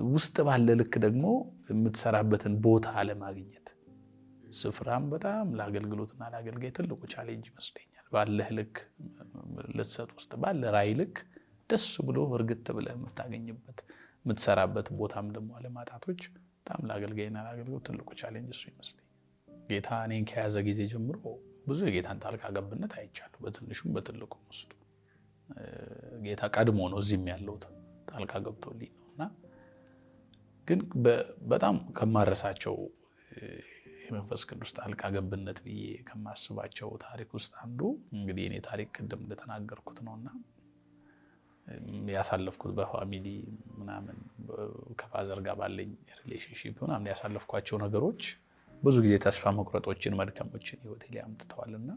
ውስጥ ባለ ልክ ደግሞ የምትሰራበትን ቦታ አለማግኘት ስፍራም በጣም ለአገልግሎትና ለአገልጋይ ትልቁ ቻሌንጅ ይመስለኛል። ባለህ ልክ ልትሰጥ ውስጥ ባለ ራዕይ ልክ ደስ ብሎ እርግጥ ብለህ የምታገኝበት የምትሰራበት ቦታም ደግሞ አለማጣቶች በጣም ለአገልጋይና ለአገልግሎት ትልቁ ቻሌንጅ እሱ ይመስለኛል። ጌታ እኔን ከያዘ ጊዜ ጀምሮ ብዙ የጌታን ጣልቃ ገብነት አይቻለሁ፣ በትንሹም በትልቁም ውስጥ ጌታ ቀድሞ ነው እዚህም ያለሁት ጣልቃ ገብቶልኝ ነውና ግን በጣም ከማረሳቸው የመንፈስ ቅዱስ ጣልቃ ገብነት ብዬ ከማስባቸው ታሪክ ውስጥ አንዱ እንግዲህ እኔ ታሪክ ቅድም እንደተናገርኩት ነውና ያሳለፍኩት በፋሚሊ ምናምን ከፋዘር ጋር ባለኝ ሪሌሽንሺፕ ምናምን ያሳለፍኳቸው ነገሮች ብዙ ጊዜ ተስፋ መቁረጦችን መድከሞችን ህይወቴ ላይ አምጥተዋልና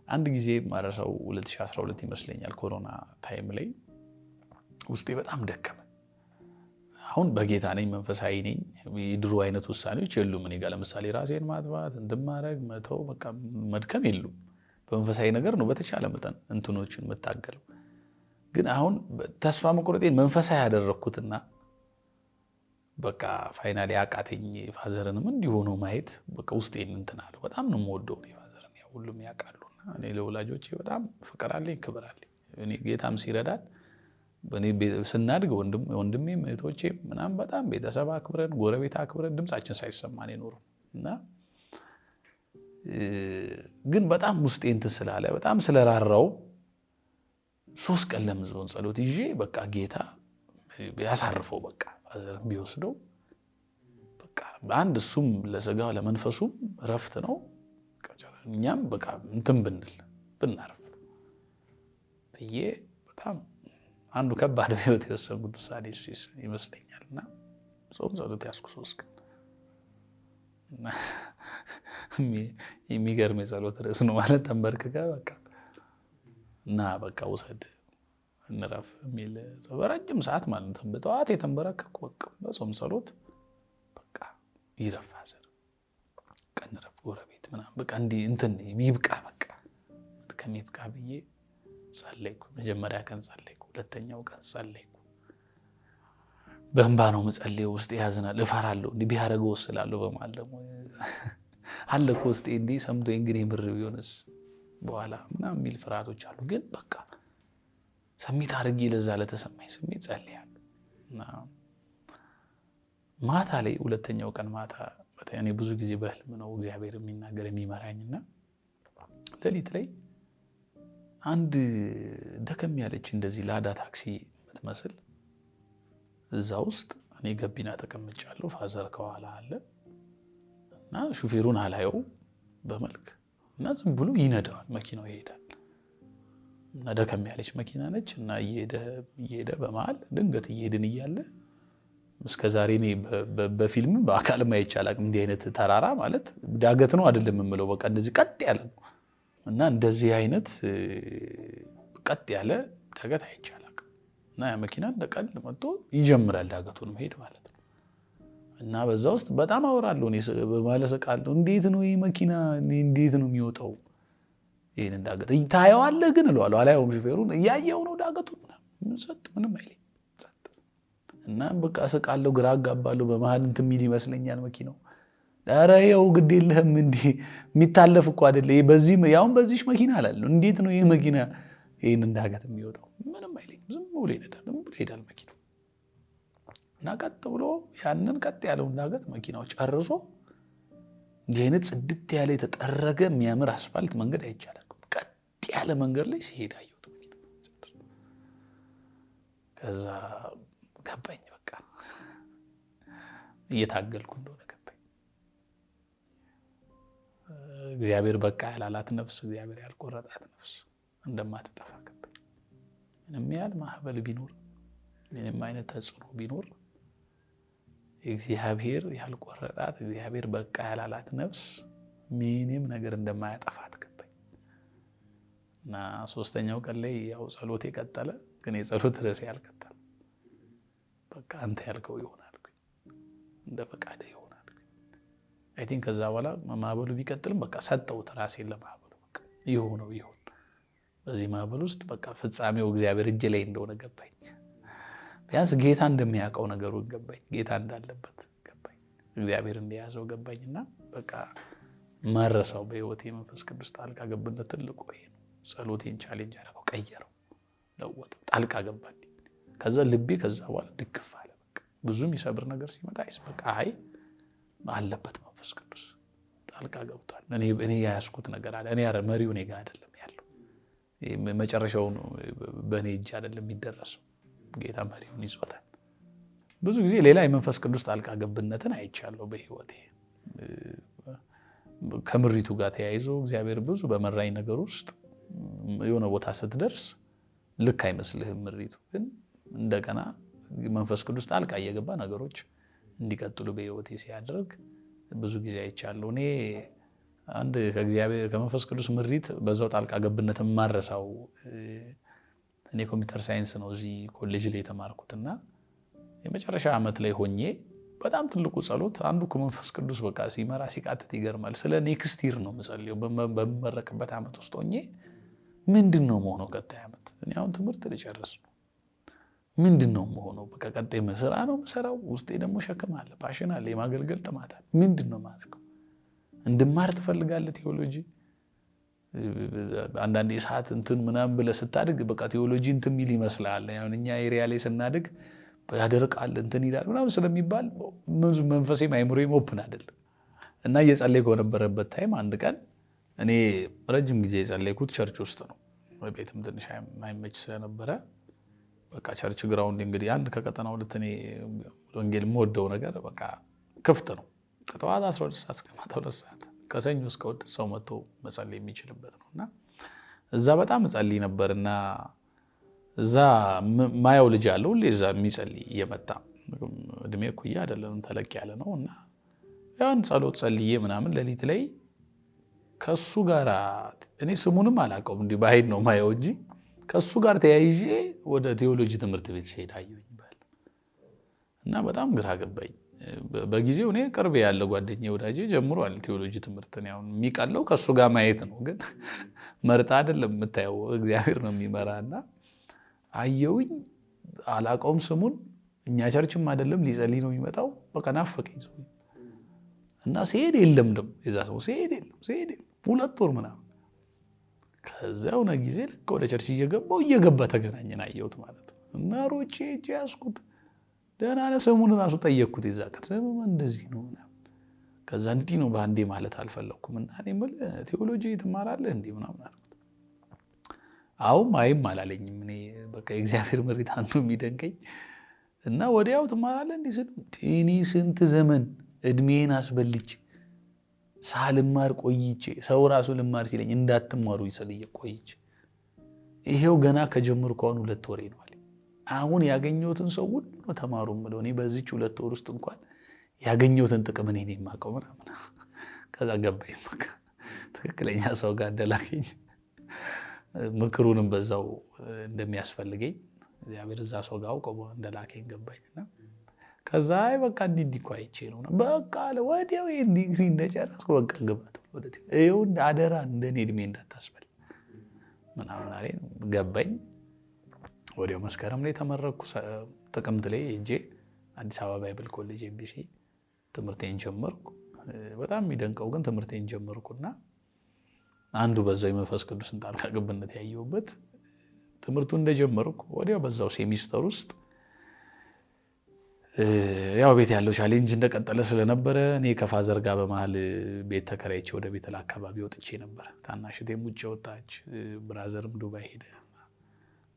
አንድ ጊዜ ማረሳው 2012 ይመስለኛል ኮሮና ታይም ላይ ውስጤ በጣም ደከመ። አሁን በጌታ ነኝ፣ መንፈሳዊ ነኝ፣ የድሮ አይነት ውሳኔዎች የሉም እኔ ጋር። ለምሳሌ ራሴን ማጥፋት እንትን ማድረግ መተው በቃ መድከም የሉም። በመንፈሳዊ ነገር ነው በተቻለ መጠን እንትኖችን የምታገለው። ግን አሁን ተስፋ መቁረጤን መንፈሳዊ ያደረኩትና በቃ ፋይናሊ አቃተኝ። ፋዘርንም እንዲሆኑ ማየት በቃ ውስጤን እንትን አለው። በጣም ነው የምወደው እኔ ፋዘርን፣ ያው ሁሉም ያውቃሉና እኔ ለወላጆቼ በጣም ፍቅር አለኝ፣ ክብር አለኝ። እኔ ጌታም ሲረዳል በእኔ ስናድግ ወንድሜም እህቶቼም ምናምን በጣም ቤተሰብ አክብረን ጎረቤት አክብረን ድምፃችን ሳይሰማን የኖረው እና ግን በጣም ውስጤ እንትን ስላለ በጣም ስለራራው 3 ቀን ለምጽኦን ጸሎት ይዤ በቃ ጌታ ያሳርፈው በቃ ፋዘርን ቢወስደው በቃ አንድ እሱም ለስጋው ለመንፈሱም ረፍት ነው፣ እኛም በቃ እንትን ብናርፍ ብዬ በጣም አንዱ ከባድ ህይወት የወሰንኩት ውሳኔ እሱ ይመስለኛልና ጾም ጸሎት ያስኩ 3 ቀን የሚገርም የጸሎት ርዕስ ነው ማለት ተንበርክከ በቃ እና በቃ ውሰድ እንረፍ የሚል ረጅም ሰዓት ማለት ነው። በጠዋት የተንበረከኩ በቃ በጾም ጸሎት በቃ ይረፍ ፋዘር ቀንረፍ ጎረቤት ምናምን በቃ እንዲህ እንትን ይብቃ በቃ ከሚብቃ ብዬ ጸለይኩ። መጀመሪያ ቀን ጸለይኩ፣ ሁለተኛው ቀን ጸለይኩ። በእንባ ነው መጸለይ፣ ውስጥ ያዝናል፣ እፈራለሁ እንዲህ ቢያደርገው ስላለሁ በማለት ደግሞ አለ እኮ ውስጤ እንዲህ ሰምቶኝ እንግዲህ ምር ቢሆንስ በኋላ ምናምን የሚል ፍርሃቶች አሉ። ግን በቃ ሰሚት አድርጌ ለዛ ለተሰማኝ ስሜት ጸልያለሁ እና ማታ ላይ ሁለተኛው ቀን ማታ እኔ ብዙ ጊዜ በህልም ነው እግዚአብሔር የሚናገር የሚመራኝና ሌሊት ላይ አንድ ደከም ያለች እንደዚህ ላዳ ታክሲ የምትመስል እዛ ውስጥ እኔ ገቢና ተቀምጫለሁ፣ ፋዘር ከኋላ አለ እና ሹፌሩን አላየው በመልክ እና ዝም ብሎ ይነዳዋል፣ መኪናው ይሄዳል እና ደከም ያለች መኪና ነች እና እየሄደ በመሃል ድንገት እየሄድን እያለ እስከዛሬ እኔ በፊልም በአካል ማየት አላውቅም። እንዲህ አይነት ተራራ ማለት ዳገት ነው አይደለም የምለው፣ በቃ እንደዚህ ቀጥ ያለ ነው እና እንደዚህ አይነት ቀጥ ያለ ዳገት አይቼ አላውቅም። እና ያ መኪና እንደቀል መጥቶ ይጀምራል ዳገቱን መሄድ ማለት ነው። እና በዛ ውስጥ በጣም አወራለሁ እኔ በማለሰቃለሁ፣ እንዴት ነው ይሄ መኪና እንዴት ነው የሚወጣው ይሄን ዳገት ታየዋለህ? ግን እለዋለሁ አላየውም። ሹፌሩን እያየው ነው ዳገቱን ምንም አይለኝ ጸጥ። እና በቃ ስቃለሁ፣ ግራ አጋባለሁ። በመሀል እንትን የሚል ይመስለኛል መኪናው። ኧረ ይኸው ግድ የለህም እንዴ የሚታለፍ እኮ አይደለ ይሄ በዚህ ያውም በዚህ መኪና አላለሁ። እንዴት ነው ይሄ መኪና ይሄን ዳገት የሚወጣው? ምንም አይለኝ። ዝም ብሎ ይሄዳል መኪናው። እና ቀጥ ብሎ ያንን ቀጥ ያለውን ዳገት መኪናው ጨርሶ እንዲህ አይነት ጽድት ያለ የተጠረገ የሚያምር አስፋልት መንገድ አይቻልም። ቀጥ ያለ መንገድ ላይ ሲሄድ አየሁት። ከዛ ገባኝ፣ በቃ እየታገልኩ እንደሆነ ገባኝ። እግዚአብሔር በቃ ያላላት ነፍስ፣ እግዚአብሔር ያልቆረጣት ነፍስ እንደማትጠፋ ገባኝ። ምንም ያህል ማዕበል ቢኖር፣ ምንም አይነት ተጽዕኖ ቢኖር እግዚአብሔር ያልቆረጣት፣ እግዚአብሔር በቃ ያላላት ነፍስ ምንም ነገር እንደማያጠፋት ገባኝ። እና ሶስተኛው ቀን ላይ ያው ጸሎቴ ቀጠለ፣ ግን የጸሎት ርዕሴ አልቀጠለም። በቃ አንተ ያልከው ይሆናል፣ እንደ ፈቃድህ ይሆናል። አይ ቲንክ ከዛ በኋላ ማዕበሉ ቢቀጥልም በቃ ሰጠሁት ራሴን ለማዕበሉ። በቃ ይሁነው ይሁን። በዚህ ማዕበል ውስጥ በቃ ፍጻሜው እግዚአብሔር እጅ ላይ እንደሆነ ገባኝ። ቢያንስ ጌታ እንደሚያውቀው ነገሩን ገባኝ። ጌታ እንዳለበት ገባኝ። እግዚአብሔር እንደያዘው ገባኝና በቃ ማረሳው በህይወቴ መንፈስ ቅዱስ ጣልቃ ገብነት ትልቁ ይሄ ነው። ጸሎቴን ቻሌንጅ አደረገው፣ ቀየረው፣ ለወጠው፣ ጣልቃ ገባኝ። ከዛ ልቤ ከዛ በኋላ ድግፍ አለ። በቃ ብዙ የሚሰብር ነገር ሲመጣ በቃ አይ አለበት መንፈስ ቅዱስ ጣልቃ ገብቷል። እኔ ያያዝኩት ነገር አለ። እኔ መሪው እኔ ጋር አይደለም ያለው። መጨረሻው በእኔ እጅ አይደለም የሚደረሰው። ጌታ መሪውን ይዞታል። ብዙ ጊዜ ሌላ የመንፈስ ቅዱስ ጣልቃ ገብነትን አይቻለሁ በህይወቴ። ከምሪቱ ጋር ተያይዞ እግዚአብሔር ብዙ በመራኝ ነገር ውስጥ የሆነ ቦታ ስትደርስ ልክ አይመስልህም ምሪቱ፣ ግን እንደገና መንፈስ ቅዱስ ጣልቃ እየገባ ነገሮች እንዲቀጥሉ በህይወቴ ሲያደርግ ብዙ ጊዜ አይቻለሁ። እኔ አንድ ከመንፈስ ቅዱስ ምሪት በዛው ጣልቃ ገብነት የማረሳው፣ እኔ ኮምፒውተር ሳይንስ ነው እዚህ ኮሌጅ ላይ የተማርኩትና የመጨረሻ ዓመት ላይ ሆኜ በጣም ትልቁ ጸሎት አንዱ ከመንፈስ ቅዱስ በቃ ሲመራ ሲቃተት ይገርማል። ስለ ኔክስት ይር ነው የምጸልየው። በመመረቅበት ዓመት ውስጥ ሆኜ ምንድን ነው መሆነው ቀጣይ ዓመት? እኔ አሁን ትምህርት ልጨርስ ነው። ምንድን ነው መሆነው? በቃ ቀጣይ ስራ ነው የምሰራው። ውስጤ ደግሞ ሸክም አለ፣ ፓሽን አለ፣ የማገልገል ጥማት አለ። ምንድን ነው ማድረገው? እንድማር ትፈልጋለህ ቴዎሎጂ? አንዳንዴ ሰዓት እንትን ምናምን ብለህ ስታድግ በቃ ቴዎሎጂ እንትን የሚል ይመስላል። አሁን እኛ ኤሪያ ላይ ስናድግ ያደርቃል እንትን ይላል ምናምን ስለሚባል መንፈሴም አይምሮዬም ኦፕን አይደለም። እና እየጸለይኩ በነበረበት ታይም አንድ ቀን እኔ ረጅም ጊዜ የጸለይኩት ቸርች ውስጥ ነው። ቤትም ትንሽ ማይመች ስለነበረ በቃ ቸርች ግራውንድ እንግዲህ አንድ ከቀጠና ሁለት እኔ ወንጌል የምወደው ነገር በቃ ክፍት ነው። ከጠዋት 12 ሰዓት እስከ ማታ 2 ሰዓት ከሰኞ እስከ እሑድ ሰው መጥቶ መጸለይ የሚችልበት ነው። እና እዛ በጣም እጸልይ ነበርና እዛ ማየው ልጅ አለ ሁሌ እዛ የሚጸልይ እየመጣ እድሜ እኩያ አይደለም ተለቅ ያለ ነው። እና ያን ጸሎት ጸልዬ ምናምን ሌሊት ላይ ከሱ ጋር እኔ ስሙንም አላውቀውም እንዲህ ባይድ ነው ማየው እንጂ ከሱ ጋር ተያይዤ ወደ ቴዎሎጂ ትምህርት ቤት ሲሄድ አየሁኝ ባል እና በጣም ግራ ገባኝ። በጊዜው እኔ ቅርብ ያለ ጓደኛዬ ወዳጄ ጀምሯል ቴዎሎጂ ትምህርትን። ያው የሚቀለው ከሱ ጋር ማየት ነው፣ ግን መርጣ አይደለም የምታየው እግዚአብሔር ነው የሚመራና አየውኝ። አላውቀውም ስሙን። እኛ ቸርችም አይደለም ሊጸልይ ነው የሚመጣው። በቃ ናፈቀኝ ሰው እና ሲሄድ የለም ደግሞ የዛ ሰው ሲሄድ የለም 2 ወር ምናምን። ከዛው ነው ጊዜ ልክ ወደ ቸርች እየገባ ተገናኘን፣ አየሁት ማለት ነው። እና ሮጬ እጄ ያዝኩት። ደህና ነህ? ስሙን ራሱ ጠየቅኩት። የዛ ቀን ስሙ እንደዚህ ነው ምናምን። ከዛ እንዲህ ነው በአንዴ ማለት አልፈለኩም። እና እኔ የምልህ ቴዎሎጂ ትማራለህ እንዲህ ምናምን አልኩት። አይም አላለኝም። እኔ በቃ የእግዚአብሔር ምሪት አንዱ የሚደንቀኝ እና ወዲያው ትማራለህ እንዲህ ስል እኔ ስንት ዘመን እድሜን አስበልቼ ሳልማር ቆይቼ ሰው ራሱ ልማር ሲለኝ እንዳትማሩ ይሰልየ ቆይቼ ይሄው ገና ከጀመርኩ አሁን 2 ወሬ ነው አለኝ። አሁን ያገኘሁትን ሰው ሁሉ ነው ተማሩ የምለው። እኔ በዚች 2 ወር ውስጥ እንኳን ያገኘሁትን ጥቅም እኔ ነኝ የማውቀው ምናምን። ከዛ ገባኝ በቃ ትክክለኛ ሰው ጋር እንደላከኝ ምክሩንም በዛው እንደሚያስፈልገኝ እግዚአብሔር እዛ ሰው ጋር አውቆ እንደላከኝ ገባኝና ከዛ በቃ እንዲህ እኮ አይቼ ነው በቃ ወዲያው ዲግሪ እንደጨረስኩ በቃ ገባሁ ወደ ይኸው አደራ እንደኔ እድሜ እንዳታስበል ምናምን አለኝ። ገባኝ። ወዲያው መስከረም ላይ ተመረኩ። ጥቅምት ላይ ሄጄ አዲስ አበባ ባይብል ኮሌጅ ኤምቢሲ ትምህርቴን ጀመርኩ። በጣም የሚደንቀው ግን ትምህርቴን ጀመርኩና አንዱ በዛው የመንፈስ ቅዱስን ጣልቃ ገብነት ያየሁበት ትምህርቱ እንደጀመርኩ ወዲያው በዛው ሴሚስተር ውስጥ ያው ቤት ያለው ቻሌንጅ እንደቀጠለ ስለነበረ እኔ ከፋዘር ጋር በመሀል ቤት ተከራይቼ ወደ ቤተል አካባቢ ወጥቼ ነበር። ታናሽቴም ውጭ ወጣች፣ ብራዘርም ዱባይ ሄደ።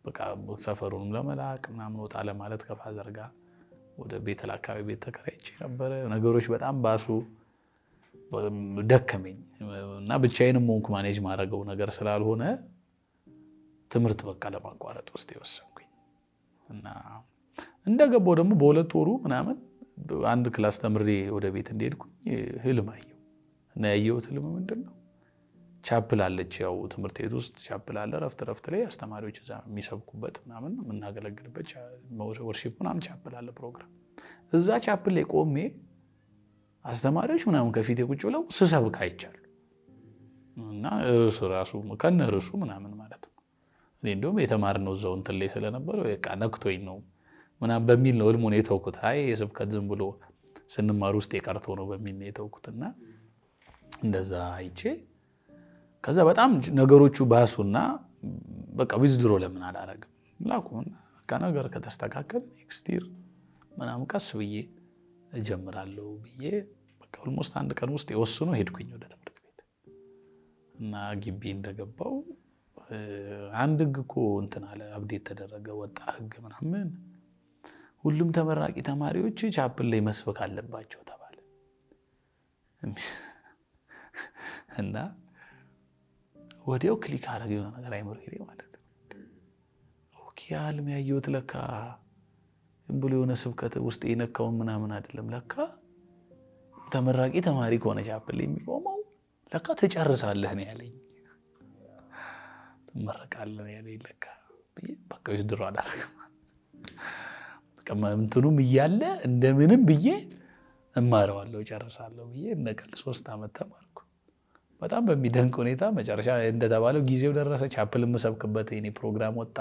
በቃ ሰፈሩንም ለመላቅ ምናምን ወጣ ለማለት ከፋዘር ጋር ወደ ቤተል አካባቢ ቤት ተከራይቼ ነበረ። ነገሮች በጣም ባሱ፣ ደከመኝ እና ብቻዬንም ሆንኩ ማኔጅ ማድረገው ነገር ስላልሆነ ትምህርት በቃ ለማቋረጥ ውስጥ የወሰንኩኝ እና እንደገባው ደግሞ በሁለት ወሩ ምናምን አንድ ክላስ ተምሬ ወደ ቤት እንደሄድኩኝ ህልም አየሁ እና ያየሁት ህልም ምንድን ነው? ቻፕል አለች፣ ያው ትምህርት ቤት ውስጥ ቻፕል አለ። ረፍት ላይ አስተማሪዎች እዛ የሚሰብኩበት ምናምን የምናገለግልበት ወርሺፕ ምናምን ቻፕል አለ ፕሮግራም። እዛ ቻፕል ላይ ቆሜ አስተማሪዎች ምናምን ከፊቴ ቁጭ ብለው ስሰብክ አይቻሉ እና ርዕሱ ራሱ ከነ ርዕሱ ምናምን ማለት ነው። እኔ እንደውም የተማርነው እዛው እንትን ላይ ስለነበር በቃ ነክቶኝ ነው ምናምን በሚል ነው ህልሙን የተውኩት። አይ የስብከት ዝም ብሎ ስንማር ውስጥ የቀርቶ ነው በሚል ነው የተውኩትና እንደዛ አይቼ ከዛ በጣም ነገሮቹ ባሱና በቃ ዊዝድሮ ለምን አላረግም ላኩና በቃ ነገር ከተስተካከለ ኔክስት ይር ምናምን ቀስ ብዬ እጀምራለሁ ብዬ በቃ ኦልሞስት አንድ ቀን ውስጥ የወስኖ ሄድኩኝ ወደ ትምህርት ቤት እና ግቢ እንደገባው አንድ ህግ እኮ እንትን አለ አብዴት ተደረገ ወጣ ህግ ምናምን ሁሉም ተመራቂ ተማሪዎች ቻፕል ላይ መስበክ አለባቸው ተባለ እና ወዲያው ክሊክ አደረገ የሆነ ነገር አይምሮዬ ማለት ነው። ኦኬ አልም ያየሁት ለካ ዝም ብሎ የሆነ ስብከት ውስጥ የነካውን ምናምን አይደለም። ለካ ተመራቂ ተማሪ ከሆነ ቻፕል ላይ የሚቆመው ለካ ትጨርሳለህ ነው ያለኝ። ትመረቃለህ ያለኝ ለካ በቃ ድሮ አላደረግም። እንትኑም እያለ እንደምንም ብዬ እማረዋለሁ ጨርሳለሁ ብዬ እንደቀል 3 ዓመት ተማርኩ። በጣም በሚደንቅ ሁኔታ መጨረሻ እንደተባለው ጊዜው ደረሰ። ቻፕል የምሰብክበት የኔ ፕሮግራም ወጣ።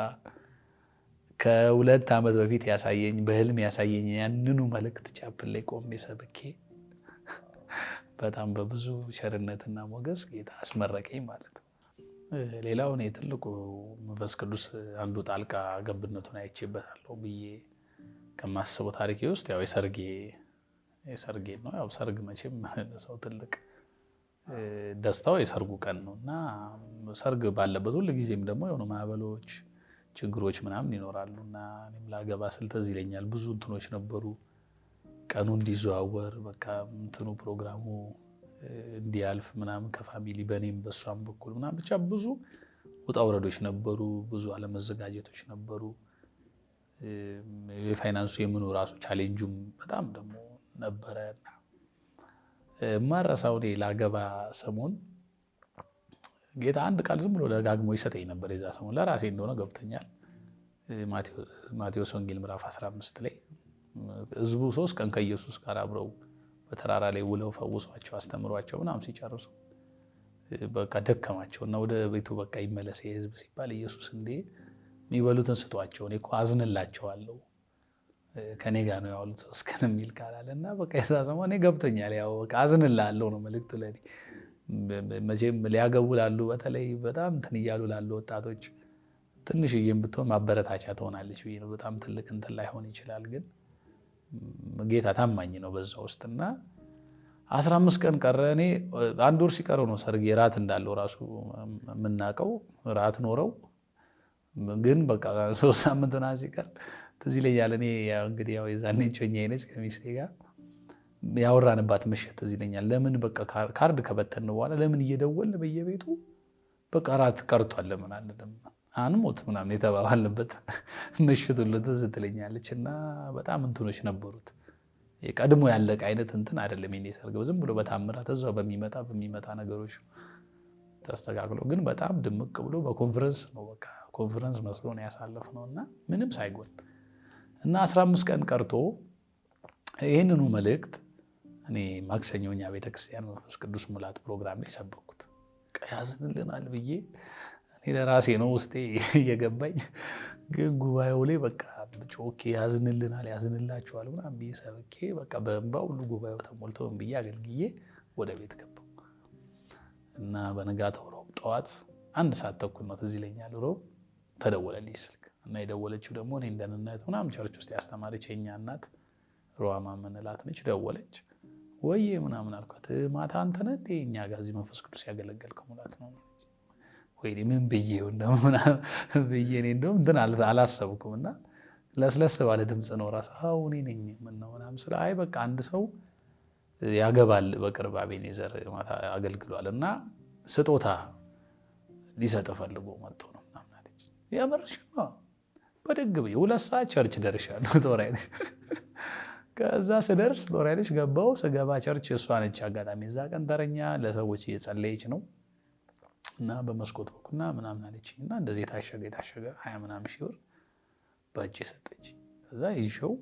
ከ2 ዓመት በፊት ያሳየኝ በህልም ያሳየኝ ያንኑ መልእክት ቻፕል ላይ ቆሜ ሰብኬ በጣም በብዙ ቸርነትና ሞገስ ጌታ አስመረቀኝ ማለት ነው። ሌላው እኔ ትልቁ መንፈስ ቅዱስ አንዱ ጣልቃ ገብነቱን አይቼበታለሁ ብዬ ከማስበው ታሪኬ ውስጥ ያው የሰርጌ ነው። ያው ሰርግ መቼም ለሰው ትልቅ ደስታው የሰርጉ ቀን ነው እና ሰርግ ባለበት ሁሉ ጊዜም ደግሞ የሆኑ ማዕበሎች፣ ችግሮች ምናምን ይኖራሉ እና እኔም ላገባ ስል ትዝ ይለኛል ብዙ እንትኖች ነበሩ። ቀኑ እንዲዘዋወር በቃ እንትኑ ፕሮግራሙ እንዲያልፍ ምናምን ከፋሚሊ በእኔም በሷም በኩል ምናምን ብቻ ብዙ ውጣ ውረዶች ነበሩ፣ ብዙ አለመዘጋጀቶች ነበሩ። የፋይናንሱ የምኑ ራሱ ቻሌንጁም በጣም ደግሞ ነበረ። ማረሳው እኔ ላገባ ሰሞን ጌታ አንድ ቃል ዝም ብሎ ደጋግሞ ይሰጠኝ ነበር። የዛ ሰሞን ለራሴ እንደሆነ ገብቶኛል። ማቴዎስ ወንጌል ምዕራፍ 15 ላይ ህዝቡ 3 ቀን ከኢየሱስ ጋር አብረው በተራራ ላይ ውለው ፈውሷቸው አስተምሯቸው ምናምን ሲጨርሱ በቃ ደከማቸው እና ወደ ቤቱ በቃ ይመለስ የህዝብ ሲባል ኢየሱስ እንዴ የሚበሉትን ስጧቸው እኔ እኮ አዝንላቸዋለሁ ከኔ ጋር ነው ያሉት 3 ቀን የሚል ቃል አለና በቃ የዛ ሰሞን እኔ ገብቶኛል። ያው በቃ አዝንላለሁ ነው መልእክቱ ለኔ። መቼም ሊያገቡ ላሉ በተለይ በጣም እንትን እያሉ ላሉ ወጣቶች ትንሽዬም ብትሆን ማበረታቻ ትሆናለች ብዬ ነው። በጣም ትልቅ እንትን ላይሆን ይችላል፣ ግን ጌታ ታማኝ ነው በዛ ውስጥና 15 ቀን ቀረ። እኔ 1 ወር ሲቀረው ነው ሰርግ ራት እንዳለው ራሱ የምናውቀው። ራት ኖረው ግን በቃ 3 ሳምንት ምናምን ሲቀር ትዝ ይለኛል። እኔ እንግዲህ ያው የዛኔ ጮኛዬ ነች ከሚስቴ ጋር ያወራንባት ምሽት ትዝ ይለኛል። ለምን በቃ ካርድ ከበተን በኋላ ለምን እየደወልን በየቤቱ በቃ ራት ቀርቷል ለምን አንልም አንሞት ምናምን የተባባልንበት ምሽት ሁሉ ትዝ ትለኛለች። እና በጣም እንትኖች ነበሩት። የቀድሞ ያለቀ አይነት እንትን አይደለም የኔ ሰርግ። ዝም ብሎ በታምራት እዛው በሚመጣ ነገሮች ተስተካክሎ ግን በጣም ድምቅ ብሎ በኮንፈረንስ ነው በቃ ኮንፈረንስ መስሎ ነው ያሳለፍነው እና ምንም ሳይጎል እና 15 ቀን ቀርቶ ይህንኑ መልእክት እኔ ማክሰኞኛ ቤተክርስቲያን መንፈስ ቅዱስ ሙላት ፕሮግራም ላይ ሰበኩት። ያዝንልናል ብዬ እኔ ለራሴ ነው ውስጤ እየገባኝ፣ ግን ጉባኤው ላይ በቃ ጮኬ ያዝንልናል ያዝንላችኋል ምናምን ብዬ ሰብኬ በቃ በእንባ ሁሉ ጉባኤው ተሞልቶ ብዬ አገልግዬ ወደ ቤት ገባሁ እና በነጋታው ሮብ ጠዋት 1 ሰዓት ተኩል ነው ትዝ ይለኛል። ሮብ ተደወለልኝ ስልክ እና የደወለችው ደግሞ እኔ እንደንነት ምናምን ቸርች ውስጥ ያስተማረች የኛ እናት ሩሃማ የምንላት ነች። ደወለች። ወይዬ ምናምን አልኳት። ማታ አንተ ነህ እንደ እኛ ጋር እዚህ መንፈስ ቅዱስ ያገለገልከው ሙላት ነው። ወይ ምን ብዬው ብዬ እኔ እንደውም እንትን አላሰብኩም እና ለስለስ ባለ ድምፅ ነው ራሱ እኔ ነኝ ምነው ምናምን ስለ አይ በቃ አንድ ሰው ያገባል በቅርብ አቤኔዘር ማታ አገልግሏል እና ስጦታ ሊሰጥ ፈልጎ መጥቶ ነው ምናምን አለች። የምርሽ ነው? በደግ ብዬ 2 ሰዓት ቸርች ደርሻለሁ ጦር ኃይሎች። ከዛ ስደርስ ጦር ኃይሎች ገባሁ። ስገባ ቸርች እሷ ነች አጋጣሚ እዛ ቀን ተረኛ ለሰዎች እየጸለየች ነው እና በመስኮት በኩልና ምናምን አለችኝ እና እንደዚህ የታሸገ 20 ምናምን ሺህ ብር በእጄ ሰጠች። ከዛ ይዤው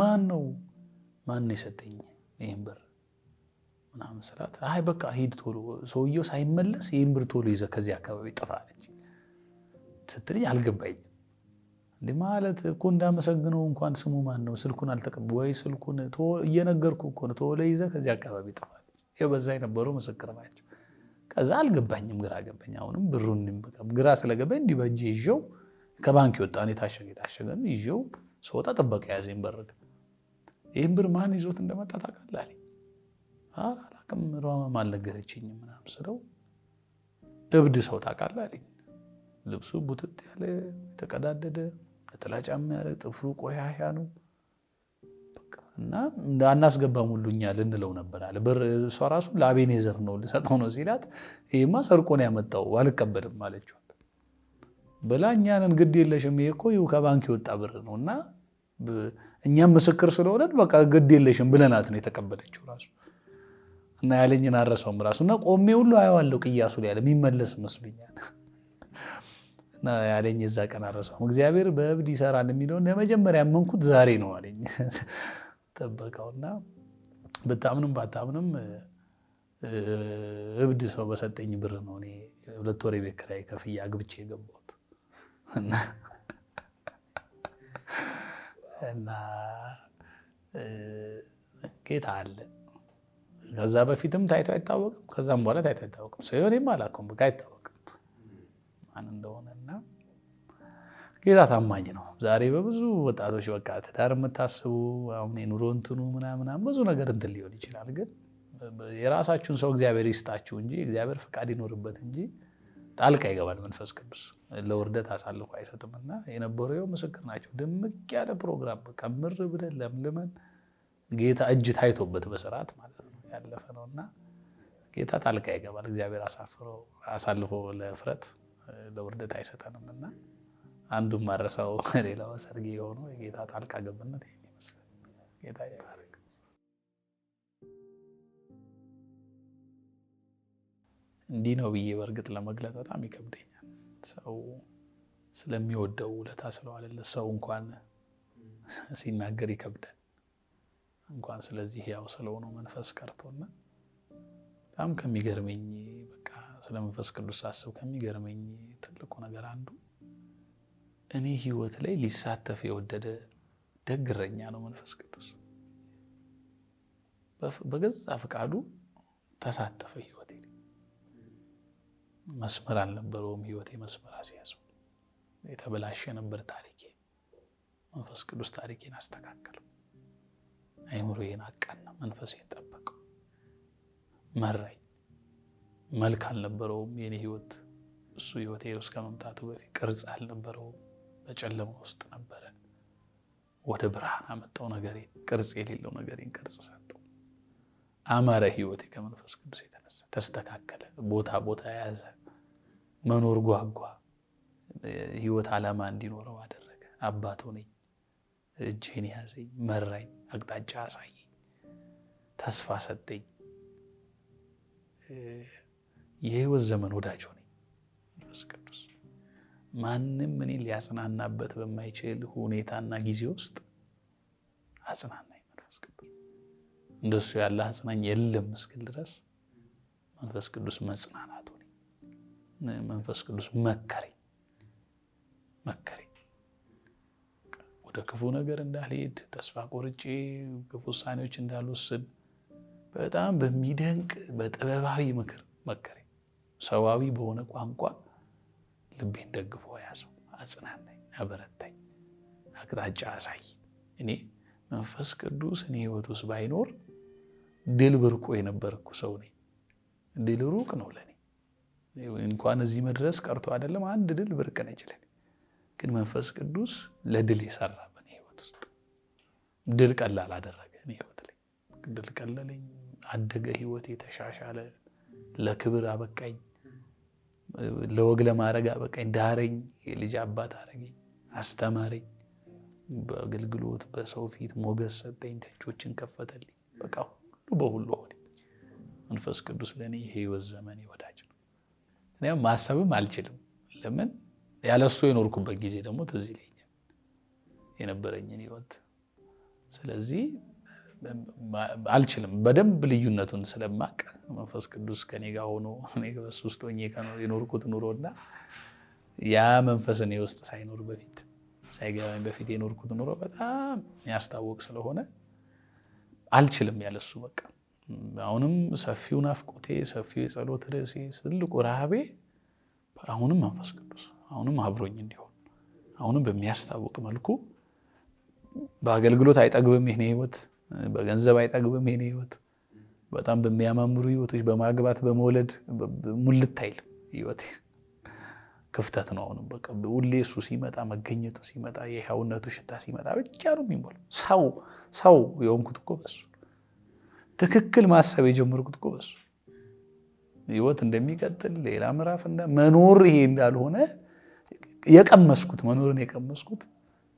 ማን ነው የሰጠኝ ይህን ብር ምናምን ስላት አይ በቃ ሂድ ቶሎ ሰውየው ሳይመለስ ይህን ብር ቶሎ ይዘህ ከዚህ አካባቢ ጥፋ አለች ስትልኝ አልገባኝም። እንደ ማለት እኮ እንዳመሰግነው እንኳን ስሙ ማን ነው ስልኩን አልተቀበል ወይ ስልኩን እየነገርኩ እኮ ነው ቶሎ ይዘህ ከዚህ አካባቢ ጥፋ አለች። ይኸው በዛ የነበሩ ምስክር ናቸው። ከዛ አልገባኝም፣ ግራ ገባኝ። አሁንም ብሩን ግራ ስለገባኝ እንዲህ በእጄ ይዤው ከባንክ የወጣን የታሸገ ይዤው ስወጣ ጥበቃ ያዘኝ በርግ። ይህን ብር ማን ይዞት እንደመጣ ታውቃለህ አለኝ። አላውቅም ሩሃማም አልነገረችኝም ምናምን ስለው እብድ ሰው ታውቃለህ አለኝ። ልብሱ ቡትት ያለ የተቀዳደደ ነጠላ ጫማ ያለ ጥፍሩ ቆሻሻ ነው እና አናስገባም ሁሉ እኛ ልንለው ነበር አለ። ብር እሷ ራሱ ለአቤኔዘር ነው ልሰጠው ነው ሲላት ይሄማ ሰርቆ ነው ያመጣው አልቀበልም አለችው ብላ እኛንን ግድ የለሽም ይሄ እኮ ከባንክ የወጣ ብር ነው እና እኛም ምስክር ስለሆነን በቃ ግድ የለሽም ብለናት ነው የተቀበለችው ራሱ እና ያለኝን አረሰውም ራሱ እና ቆሜ ሁሉ አየዋለሁ ቅያሱ ላይ ያለ የሚመለስ መስሎኛል እና ያለኝ እዛ ቀን አረሰውም። እግዚአብሔር በእብድ ይሰራል የሚለውን ለመጀመሪያ ያመንኩት ዛሬ ነው አለኝ ጠበቀውና ብታምንም ባታምንም እብድ ሰው በሰጠኝ ብር ነው እኔ 2 ወር የቤት ኪራይ ከፍዬ አግብቼ የገባሁት እና ጌታ አለ። ከዛ በፊትም ታይቶ አይታወቅም፣ ከዛም በኋላ ታይቶ አይታወቅም። ሰው ይሆንም አላውቅም፣ በቃ አይታወቅም ማን እንደሆነና ጌታ ታማኝ ነው። ዛሬ በብዙ ወጣቶች በቃ ትዳር የምታስቡ አሁን የኑሮ እንትኑ ምናምን ብዙ ነገር እንትን ሊሆን ይችላል፣ ግን የራሳችሁን ሰው እግዚአብሔር ይስጣችሁ እንጂ እግዚአብሔር ፈቃድ ይኖርበት እንጂ ጣልቃ ይገባል መንፈስ ቅዱስ ለውርደት አሳልፎ አይሰጥምና የነበረው ምስክር ናቸው። ድምቅ ያለ ፕሮግራም በቃ ምር ብለን ለምልመን ጌታ እጅ ታይቶበት በስርዓት ማለት ነው ያለፈ ነውና ጌታ ጣልቃ ይገባል። እግዚአብሔር አሳልፎ ለፍረት ለውርደት አይሰጠንምና አንዱም ማረሳው ሌላው ሰርግ የሆነው የጌታ ጣልቃ ገብነት ይሄን ይመስላል። ጌታ ይባረክ። እንዲህ ነው ብዬ በእርግጥ ለመግለጽ በጣም ይከብደኛል። ሰው ስለሚወደው ውለታ ስለዋለለት ሰው እንኳን ሲናገር ይከብዳል። እንኳን ስለዚህ ያው ስለሆነው መንፈስ ቀርቶና በጣም ከሚገርመኝ በቃ ስለ መንፈስ ቅዱስ ሳስብ ከሚገርመኝ ትልቁ ነገር አንዱ እኔ ህይወት ላይ ሊሳተፍ የወደደ ደግ እረኛ ነው መንፈስ ቅዱስ። በገዛ ፈቃዱ ተሳተፈ ህይወቴ ላይ። መስመር አልነበረውም ህይወቴ መስመር አስያዘው። የተበላሸ ነበር ታሪኬ። መንፈስ ቅዱስ ታሪኬን አስተካከለው። አይምሮዬን አቃና፣ መንፈሴን ጠበቀው፣ መራኝ። መልክ አልነበረውም የኔ ህይወት። እሱ ህይወቴ ውስጥ ከመምጣቱ በፊት ቅርጽ አልነበረውም። በጨለማ ውስጥ ነበረ። ወደ ብርሃን አመጣው ነገሬን። ቅርጽ የሌለው ነገሬን ቅርጽ ሰጠው። አማረ ህይወቴ ከመንፈስ ቅዱስ የተነሳ ተስተካከለ። ቦታ ያዘ። መኖር ጓጓ። ህይወት ዓላማ እንዲኖረው አደረገ። አባቱ ነኝ። እጄን ያዘኝ፣ መራኝ፣ አቅጣጫ አሳየኝ፣ ተስፋ ሰጠኝ። የህይወት ዘመን ወዳጅ ሆነኝ መንፈስ ቅዱስ። ማንም እኔን ሊያጽናናበት በማይችል ሁኔታና ጊዜ ውስጥ አጽናናኝ መንፈስ ቅዱስ። እንደሱ ያለ አጽናኝ የለም እስክል ድረስ መንፈስ ቅዱስ መጽናናት ሆነኝ። መንፈስ ቅዱስ መከረኝ። ወደ ክፉ ነገር እንዳልሄድ፣ ተስፋ ቆርጬ ክፉ ውሳኔዎች እንዳልወስን በጣም በሚደንቅ በጥበባዊ ምክር መከረኝ። ሰዋዊ በሆነ ቋንቋ ልቤን ደግፎ ያዘው፣ አጽናናኝ፣ አበረታኝ፣ አቅጣጫ አሳይ። እኔ መንፈስ ቅዱስ እኔ ህይወት ውስጥ ባይኖር ድል ብርቁ የነበርኩ ሰው ነኝ። ድል ሩቅ ነው ለኔ። እንኳን እዚህ መድረስ ቀርቶ አይደለም አንድ ድል ብርቅ ነች ለኔ። ግን መንፈስ ቅዱስ ለድል የሰራ በኔ ህይወት ውስጥ ድል ቀላል አደረገ። እኔ ህይወት ላይ ድል ቀለለኝ፣ አደገ፣ ህይወቴ ተሻሻለ፣ ለክብር አበቃኝ፣ ለወግ ለማድረግ አበቃኝ፣ ዳረኝ፣ የልጅ አባት አረገኝ፣ አስተማረኝ፣ በአገልግሎት በሰው ፊት ሞገስ ሰጠኝ፣ ደጆችን ከፈተልኝ። በቃ ሁሉ በሁሉ ሆነ። መንፈስ ቅዱስ ለኔ የህይወት ዘመን ወዳጅ ነው። እኔም ማሰብም አልችልም። ለምን ያለሱ የኖርኩበት ጊዜ ደግሞ ትዝ ይለኛል የነበረኝን ህይወት። ስለዚህ አልችልም። በደንብ ልዩነቱን ስለማቅ መንፈስ ቅዱስ ከኔ ጋር ሆኖ እኔ በሱ ውስጥ ሆኜ የኖርኩት ኑሮና ያ መንፈስ እኔ ውስጥ ሳይኖር በፊት ሳይገባኝ በፊት የኖርኩት ኑሮ በጣም ያስታውቅ ስለሆነ አልችልም ያለሱ። በቃ አሁንም ሰፊው ናፍቆቴ፣ ሰፊው የጸሎት ርዕሴ፣ ትልቁ ረሃቤ አሁንም መንፈስ ቅዱስ አሁንም አብሮኝ እንዲሆን፣ አሁንም በሚያስታውቅ መልኩ በአገልግሎት አይጠግብም የኔ ህይወት፣ በገንዘብ አይጠግብም የኔ ህይወት፣ በጣም በሚያማምሩ ህይወቶች በማግባት በመውለድ ሙልት አይልም ህይወቴ። ክፍተት ነው አሁንም። በቃ ሁሌ እሱ ሲመጣ መገኘቱ ሲመጣ የህያውነቱ ሽታ ሲመጣ ብቻ ነው የሚሞላው። ሰው የሆንኩት እኮ በሱ፣ ትክክል ማሰብ የጀመርኩት እኮ በሱ፣ ህይወት እንደሚቀጥል ሌላ ምዕራፍ መኖር ይሄ እንዳልሆነ የቀመስኩት መኖርን የቀመስኩት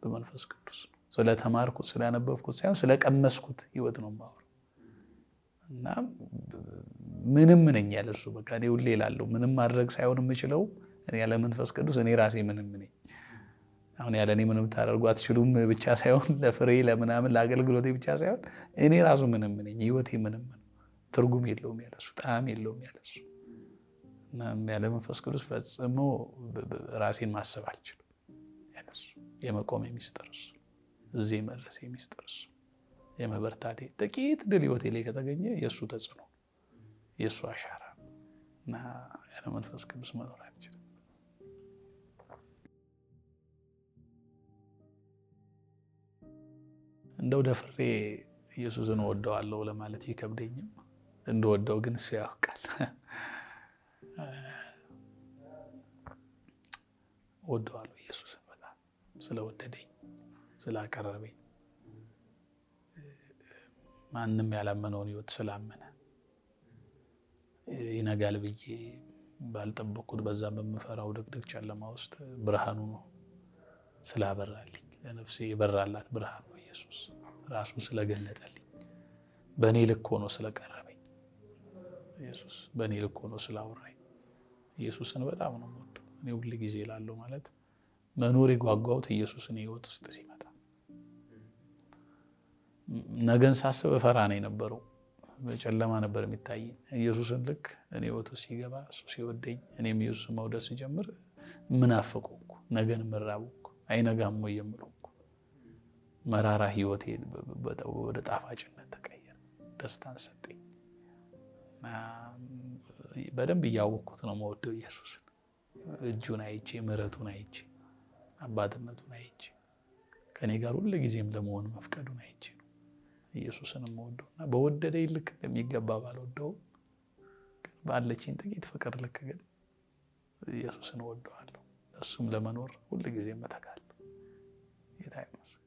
በመንፈስ ቅዱስ ነው። ስለተማርኩት ስላነበብኩት ሳይሆን ስለቀመስኩት ህይወት ነው የማወራው። እና ምንም ነኝ ያለሱ። በቃ እኔ ሁሌ እላለሁ ምንም ማድረግ ሳይሆን የምችለው እኔ ያለ መንፈስ ቅዱስ እኔ ራሴ ምንም ነኝ። አሁን ያለ እኔ ምንም ታደርጉ አትችሉም ብቻ ሳይሆን ለፍሬ ለምናምን ለአገልግሎቴ ብቻ ሳይሆን እኔ ራሱ ምንም ነኝ። ህይወቴ ምንም ነው፣ ትርጉም የለውም ያለሱ፣ ጣዕም የለውም ያለሱ። እና ያለ መንፈስ ቅዱስ ፈጽሞ ራሴን ማሰብ አልችልም ያለሱ። የመቆም የሚስጥር እሱ፣ እዚህ መድረስ የሚስጥር እሱ፣ የመበርታቴ ጥቂት ድል ህይወቴ ላይ ከተገኘ የእሱ ተጽዕኖ የእሱ አሻራ እና ያለ መንፈስ ቅዱስ መኖር አልችልም። እንደው ደፍሬ ኢየሱስን እወደዋለሁ ለማለት ይከብደኝም፣ እንደወደው ግን እሱ ያውቃል። እወደዋለሁ ኢየሱስን በጣም ስለወደደኝ ስላቀረበኝ፣ ማንም ያላመነውን ህይወት ስላመነ ይነጋል ብዬ ባልጠበቅኩት በዛ በምፈራው ድቅድቅ ጨለማ ውስጥ ብርሃኑ ነው ስላበራልኝ፣ ለነፍሴ የበራላት ብርሃን ነው ኢየሱስ ራሱ ስለገለጠልኝ፣ በእኔ ልክ ሆኖ ስለቀረበኝ፣ ኢየሱስ በእኔ ልክ ሆኖ ስላወራኝ ኢየሱስን በጣም ነው የምወደው። እኔ ሁል ጊዜ እላለሁ ማለት መኖር የጓጓሁት ኢየሱስን ህይወት ውስጥ ሲመጣ፣ ነገን ሳስብ እፈራ ነው የነበረው። በጨለማ ነበር የሚታየኝ። ኢየሱስን ልክ እኔ ህይወት ውስጥ ሲገባ እሱ ሲወደኝ እኔም ኢየሱስን መውደድ ሲጀምር ምናፍቀውኩ፣ ነገን ምራቡኩ፣ አይነጋም ወይ የምለውኩ፣ መራራ ህይወቴ ወደ ጣፋጭነት ተቀየረ፣ ደስታን ሰጠኝ። በደንብ እያወቅኩት ነው የምወደው ኢየሱስን። እጁን አይቼ፣ ምሕረቱን አይቼ፣ አባትነቱን አይቼ፣ ከኔ ጋር ሁሉ ጊዜም ለመሆን መፍቀዱን አይቼ ነው ኢየሱስን የምወደው። እና በወደደኝ ልክ እንደሚገባ ባልወደው ባለችኝ ጥቂት ፍቅር ልክ ግን ኢየሱስን እወደዋለሁ። እሱም ለመኖር ሁሉ ጊዜ እተጋለሁ። ጌታ ይመስገን።